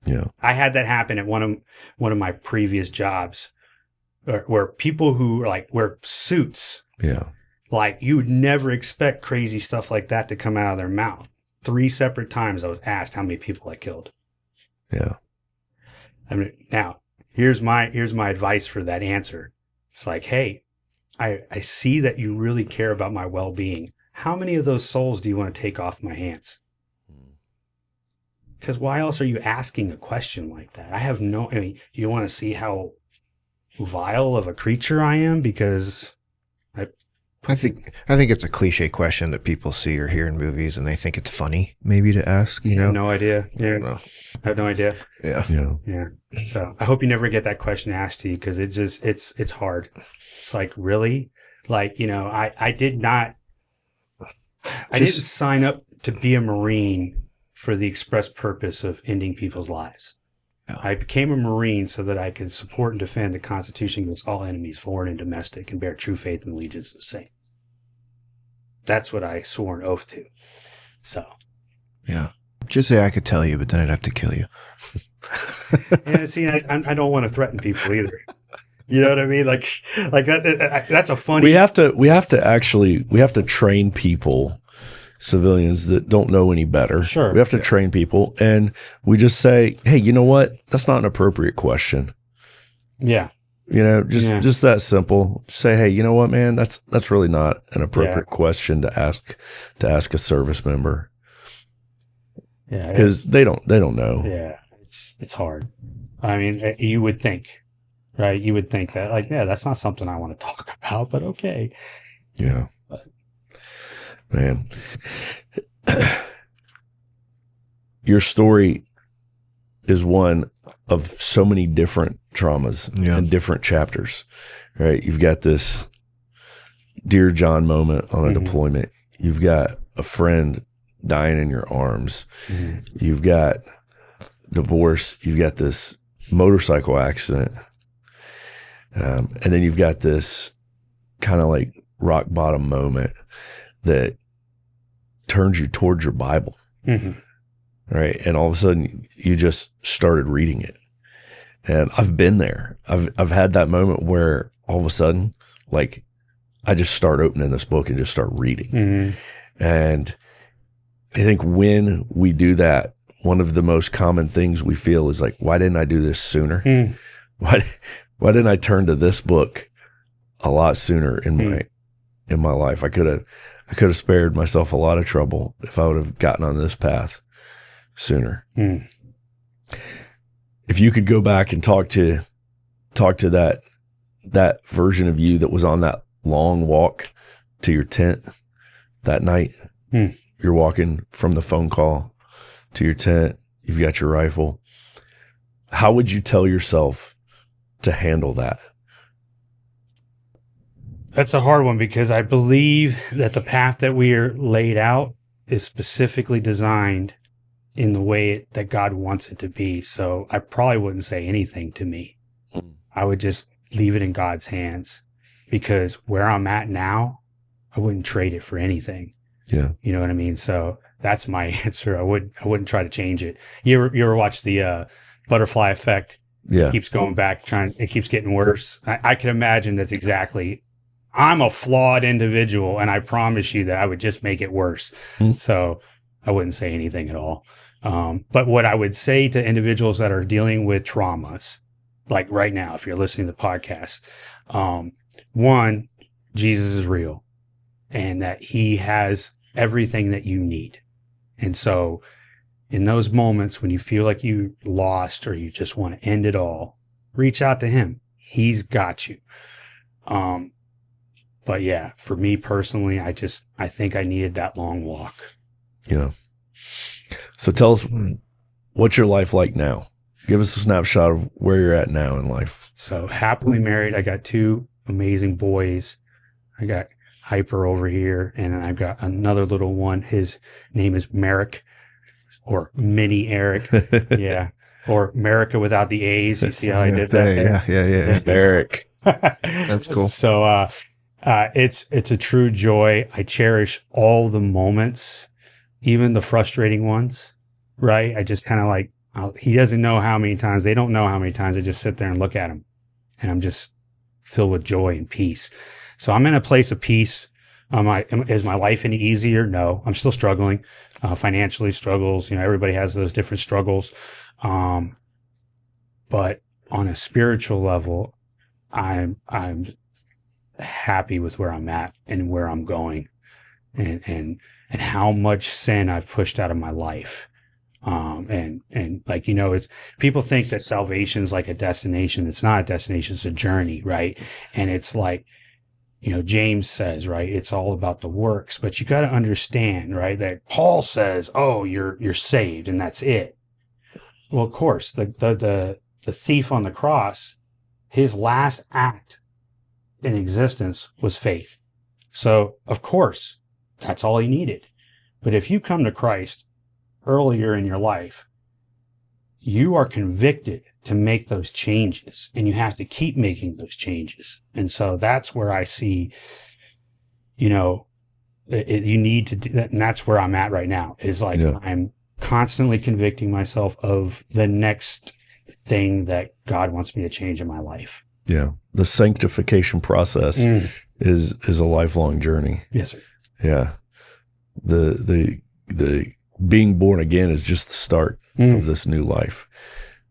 Yeah. I had that happen at one of my previous jobs, where people who wear suits. Yeah. Like, you would never expect crazy stuff like that to come out of their mouth. 3 separate times I was asked how many people I killed. Yeah. I mean, now here's my advice for that answer. It's like, hey, I see that you really care about my well-being. How many of those souls do you want to take off my hands? Because why else are you asking a question like that? I mean, do you want to see how vile of a creature I am? Because I think it's a cliche question that people see or hear in movies, and they think it's funny maybe to ask. You know, I have no idea. Yeah, I have no idea. Yeah, Yeah. So I hope you never get that question asked to you, because it's hard. It's like, really, like, you know, I didn't sign up to be a Marine for the express purpose of ending people's lives. Yeah. I became a Marine so that I could support and defend the Constitution against all enemies, foreign and domestic, and bear true faith and allegiance to the same. That's what I swore an oath to. So, yeah. Just say I could tell you, but then I'd have to kill you. and see, I don't want to threaten people either. You know what I mean? Like that's a funny. We have to train people, civilians that don't know any better. Sure. We have to train people, and we just say, hey, you know what? That's not an appropriate question. Yeah. You know, just that simple. Say, hey, you know what, man? That's really not an appropriate question to ask a service member. Yeah. Because they don't know. Yeah. It's hard. I mean, you would think, right? You would think that, like, yeah, that's not something I want to talk about, but okay. Yeah. Man. Your story is one of so many different traumas and different chapters, right? You've got this Dear John moment on a deployment. You've got a friend dying in your arms. You've got divorce. You've got this motorcycle accident. And then you've got this kind of like rock bottom moment that turns you towards your Bible. Right. And all of a sudden you just started reading it. And I've been there. I've had that moment where all of a sudden, like, I just start opening this book and just start reading. And I think when we do that, one of the most common things we feel is like, why didn't I do this sooner? Why didn't I turn to this book a lot sooner in my life? I could have spared myself a lot of trouble if I would have gotten on this path sooner. If you could go back and talk to that version of you that was on that long walk to your tent that night, you're walking from the phone call to your tent, you've got your rifle. How would you tell yourself to handle that? That's a hard one, because I believe that the path that we are laid out is specifically designed in the way that God wants it to be. So I probably wouldn't say anything to me. I would just leave it in God's hands, because where I'm at now, I wouldn't trade it for anything. Yeah. You know what I mean? So that's my answer. I wouldn't try to change it. You ever watch the Butterfly Effect Yeah. Keeps going back, it keeps getting worse. I can imagine that's exactly, I'm a flawed individual, and I promise you that I would just make it worse. So I wouldn't say anything at all. But what I would say to individuals that are dealing with traumas, like right now, if you're listening to the podcast, one, Jesus is real and that he has everything that you need. And so in those moments when you feel like you lost or you just want to end it all, reach out to him. He's got you. But yeah, for me personally, I think I needed that long walk. Yeah. So tell us, what's your life like now? Give us a snapshot of where you're at now in life. So happily married. I got 2 amazing boys. I got Hyper over here, and then I've got another little one. His name is Merrick, or Mini Eric. Yeah. Or America without the A's. You see how I did that there? Yeah. Eric. That's cool. So it's a true joy. I cherish all the moments, even the frustrating ones, right? I just kind of like, he doesn't know how many times, they don't know how many times I just sit there and look at him, and I'm just filled with joy and peace. So I'm in a place of peace. Is my life any easier? No, I'm still struggling, financially struggles. Everybody has those different struggles. But on a spiritual level, I'm happy with where I'm at and where I'm going, and how much sin I've pushed out of my life. And like, it's, people think that salvation is like a destination. It's not a destination. It's a journey. Right. And it's like, James says, right, it's all about the works, but you got to understand, right, that Paul says, oh, you're saved and that's it. Well, of course, the thief on the cross, his last act in existence was faith. So of course, that's all he needed. But if you come to Christ earlier in your life, you are convicted to make those changes, and you have to keep making those changes. And so that's where I see, you need to do that. And that's where I'm at right now, is like, I'm constantly convicting myself of the next thing that God wants me to change in my life. Yeah. The sanctification process is a lifelong journey. Yes, sir. Yeah. The being born again is just the start of this new life.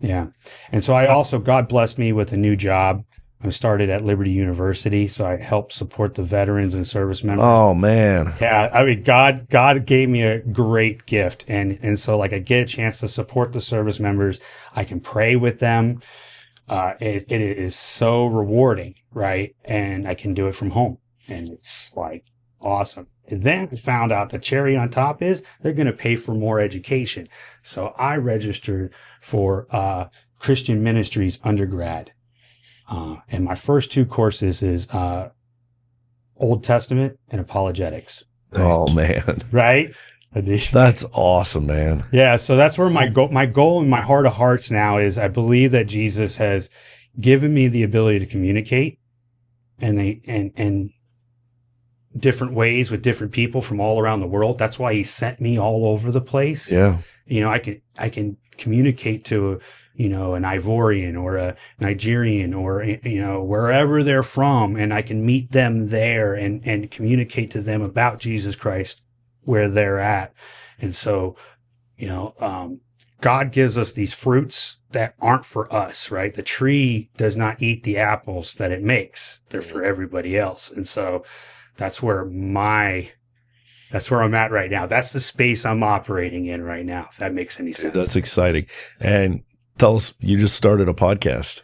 Yeah. And so God blessed me with a new job. I started at Liberty University, so I help support the veterans and service members. Oh man. Yeah. I mean, God gave me a great gift. And so like I get a chance to support the service members. I can pray with them. It is so rewarding, right? And I can do it from home, and it's like awesome. And then I found out the cherry on top is they're going to pay for more education. So I registered for Christian Ministries undergrad. And my first 2 courses is Old Testament and apologetics. Oh man. Right? That's awesome, man. Yeah. So that's where my goal in my heart of hearts now is, I believe that Jesus has given me the ability to communicate and different ways with different people from all around the world. That's why he sent me all over the place. Yeah. I can communicate to, an Ivorian or a Nigerian or, wherever they're from, and I can meet them there and communicate to them about Jesus Christ where they're at. And so, God gives us these fruits that aren't for us, right? The tree does not eat the apples that it makes. They're for everybody else. And so that's where I'm at right now. That's the space I'm operating in right now, if that makes any sense. That's exciting. And tell us, you just started a podcast.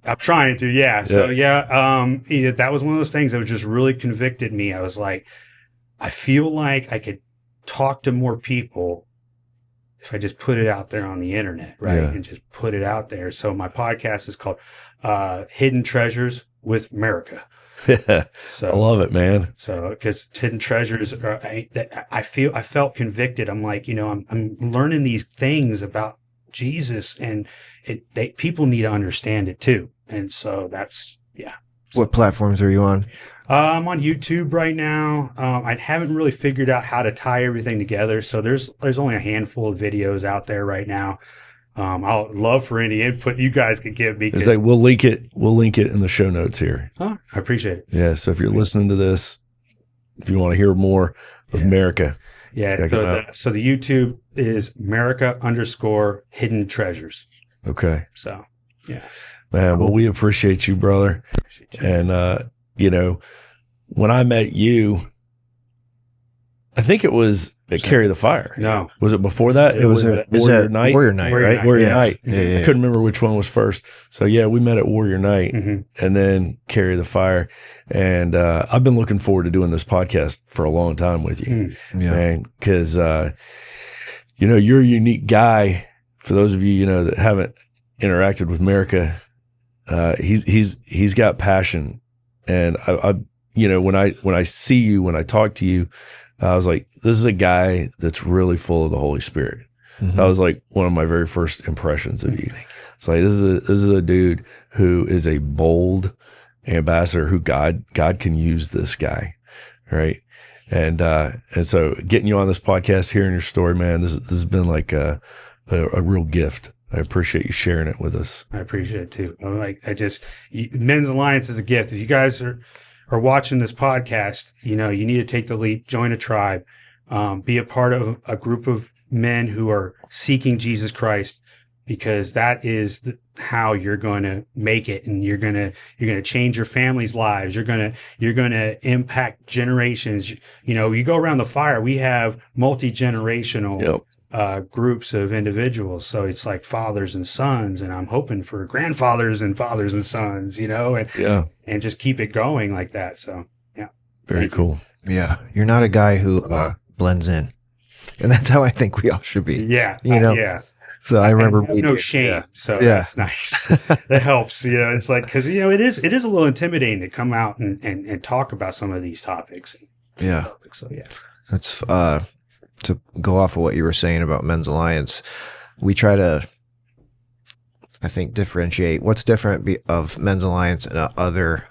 I'm trying to, yeah. So that was one of those things that was just really convicted me. I was like, I feel like I could talk to more people if I just put it out there on the internet, right? Yeah. And just put it out there. So my podcast is called Hidden Treasures with America. Yeah, So I love it, man. So, because Hidden Treasures, I felt convicted. I'm like, I'm learning these things about Jesus, and people need to understand it too. And so that's, yeah. What platforms are you on? I'm on YouTube right now. I haven't really figured out how to tie everything together. So there's only a handful of videos out there right now. I'll love for any input you guys can give me. It's like we'll link it in the show notes here. I appreciate it. Yeah. So if you're listening to this, if you want to hear more of America, So the YouTube is America_Hidden Treasures. Okay. So yeah, man. Well, we appreciate you, brother. And when I met you, I think it was at Carry the Fire. No. Was it before that? It was at Warrior Night. Warrior Night, right? Warrior Night. Yeah. I couldn't remember which one was first. So yeah, we met at Warrior Night and then Carry the Fire. And I've been looking forward to doing this podcast for a long time with you. Man, because you're a unique guy. For those of you, that haven't interacted with America, he's got passion. And I when I see you, when I talk to you, I was like, this is a guy that's really full of the Holy Spirit. That was like one of my very first impressions of you. It's like, this is a dude who is a bold ambassador who God can use this guy. Right. And so getting you on this podcast, hearing your story, man, this has been like a real gift. I appreciate you sharing it with us. I appreciate it too. Men's Alliance is a gift. If you guys are watching this podcast, you need to take the leap, join a tribe, be a part of a group of men who are seeking Jesus Christ, because that is how you're going to make it, and you're going to change your family's lives. You're going to impact generations. You go around the fire, we have multi-generational groups of individuals. So it's like fathers and sons, and I'm hoping for grandfathers and fathers and sons, and just keep it going like that. So yeah. Very cool. Yeah. You're not a guy who blends in. And that's how I think we all should be. Yeah. Yeah. So I remember no shame. So that's nice. That helps. It's like, because it is a little intimidating to come out and talk about some of these topics. Yeah. So yeah. That's to go off of what you were saying about Men's Alliance. We try to, I think, differentiate what's different of Men's Alliance and other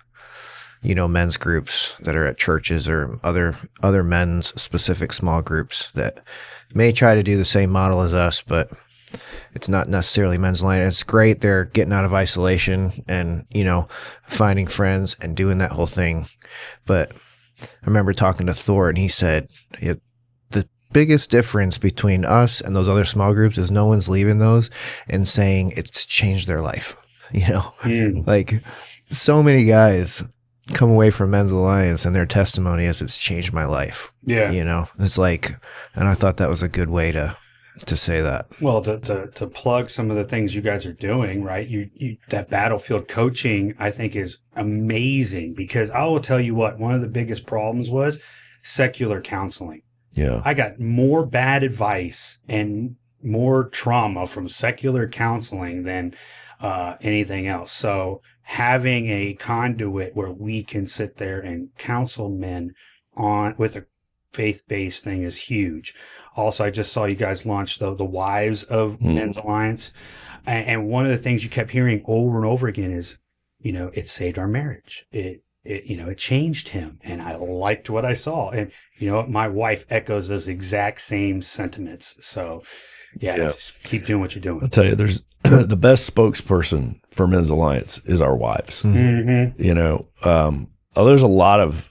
men's groups that are at churches or other men's specific small groups that may try to do the same model as us, but it's not necessarily Men's Alliance. It's great. They're getting out of isolation and, finding friends and doing that whole thing. But I remember talking to Thor, and he said, the biggest difference between us and those other small groups is no one's leaving those and saying it's changed their life. Like so many guys come away from Men's Alliance and their testimony is it's changed my life. Yeah. It's like, and I thought that was a good way to say that. Well, to plug some of the things you guys are doing, right? You that battlefield coaching, I think, is amazing, because I will tell you what, one of the biggest problems was secular counseling. Yeah. I got more bad advice and more trauma from secular counseling than anything else. So having a conduit where we can sit there and counsel men with a faith-based thing is huge. Also, I just saw you guys launch the Wives of Men's Alliance. And one of the things you kept hearing over and over again is, it saved our marriage. It changed him. And I liked what I saw. And my wife echoes those exact same sentiments. So just keep doing what you're doing. I'll tell you, there's the best spokesperson for Men's Alliance is our wives. There's a lot of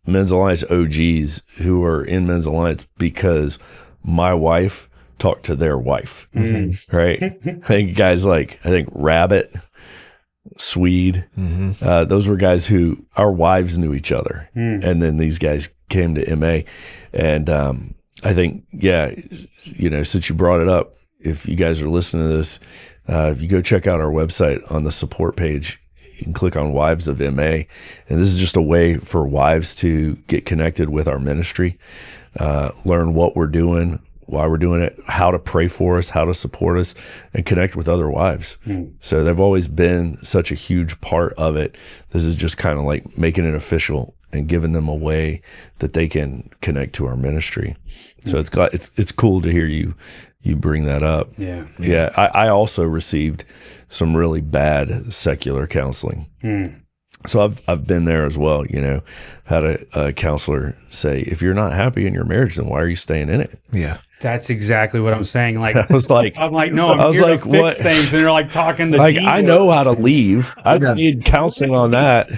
Men's Alliance OGs who are in Men's Alliance because my wife talked to their wife, right? I think guys like, Rabbit, Swede, those were guys who our wives knew each other. And then these guys came to MA. And I think, since you brought it up, if you guys are listening to this, if you go check out our website on the support page, you can click on Wives of MA. And this is just a way for wives to get connected with our ministry, learn what we're doing, why we're doing it, how to pray for us, how to support us, and connect with other wives. So they've always been such a huge part of it. This is just kind of like making it official and giving them a way that they can connect to our ministry. So it's cool to hear you bring that up. Yeah. I also received some really bad secular counseling. So I've been there as well, had a counselor say, if you're not happy in your marriage, then why are you staying in it? Yeah. That's exactly what I'm saying. Like, I was like, no, I'm here to fix things. And they're like talking to like, D I know how to leave. I don't need counseling on that.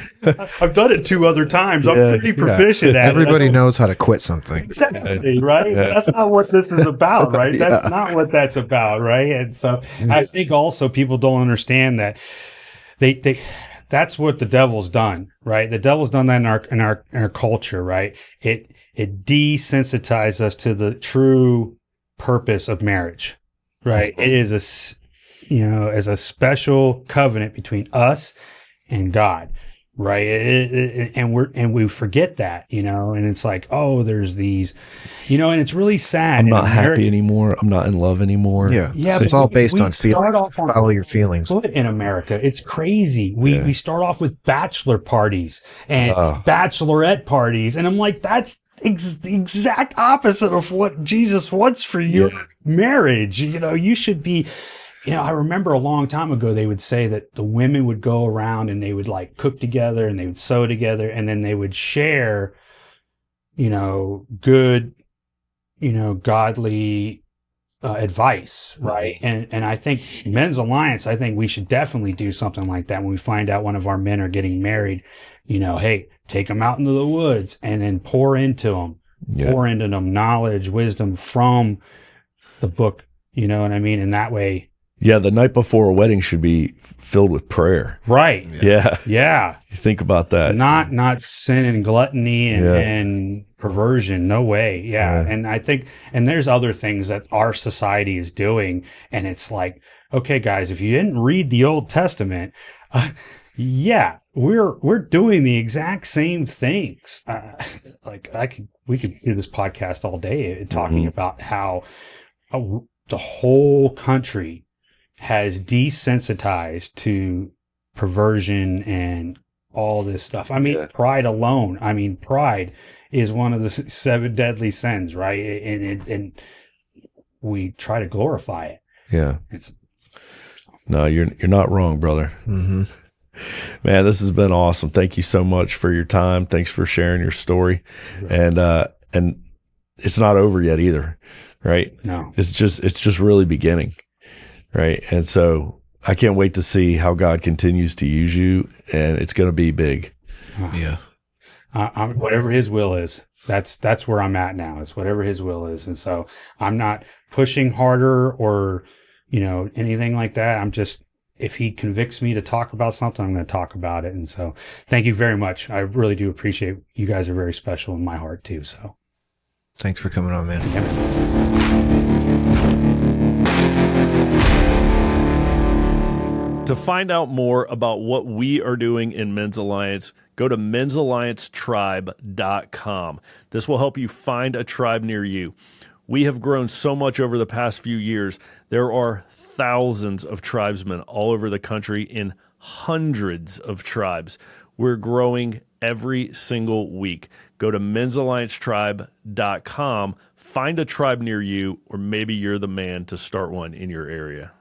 I've done it 2 other times. I'm Yeah, pretty proficient at it. Everybody knows how to quit something. Exactly, right? Yeah. That's not what this is about, right? That's not what that's about, right? And so I think also people don't understand that they that's what the devil's done, right? The devil's done that in our culture, right? It desensitizes us to the true purpose of marriage, right? It is as a special covenant between us and God, right? And we forget that, and it's like, oh, there's these, and it's really sad. I'm not happy anymore. I'm not in love anymore. Yeah. Yeah, It's all based on feelings. On Follow your feelings. in America. It's crazy. We start off with bachelor parties and bachelorette parties, and I'm like, that's the exact opposite of what Jesus wants for your marriage. You should be. I remember a long time ago they would say that the women would go around and they would like cook together and they would sew together and then they would share, good, godly advice, right? And I think Men's Alliance, I think we should definitely do something like that when we find out one of our men are getting married. Hey, take them out into the woods and then pour into them knowledge, wisdom from the book. You know what I mean? And that way. Yeah, the night before a wedding should be filled with prayer. Right. Yeah. You think about that. Not sin and gluttony and perversion. No way. Yeah. And I think, and there's other things that our society is doing. And it's like, okay, guys, if you didn't read the Old Testament, we're doing the exact same things. We could do this podcast all day talking about how the whole country has desensitized to perversion and all this stuff. I mean, pride alone. I mean, pride is one of the 7 deadly sins, right? And we try to glorify it. Yeah. No, you're not wrong, brother. Mm-hmm. Man, this has been awesome. Thank you so much for your time. Thanks for sharing your story. Right. And it's not over yet either, right? No. It's just really beginning. Right. And so I can't wait to see how God continues to use you, and it's going to be big. Yeah. Whatever his will is, that's where I'm at now. It's whatever his will is. And so I'm not pushing harder or, anything like that. I'm just, if he convicts me to talk about something, I'm going to talk about it. And so thank you very much. I really do appreciate it. You guys are very special in my heart too. So thanks for coming on, man. To find out more about what we are doing in Men's Alliance, go to men'salliancetribe.com. This will help you find a tribe near you. We have grown so much over the past few years. There are thousands of tribesmen all over the country in hundreds of tribes. We're growing every single week. Go to men'salliancetribe.com, find a tribe near you, or maybe you're the man to start one in your area.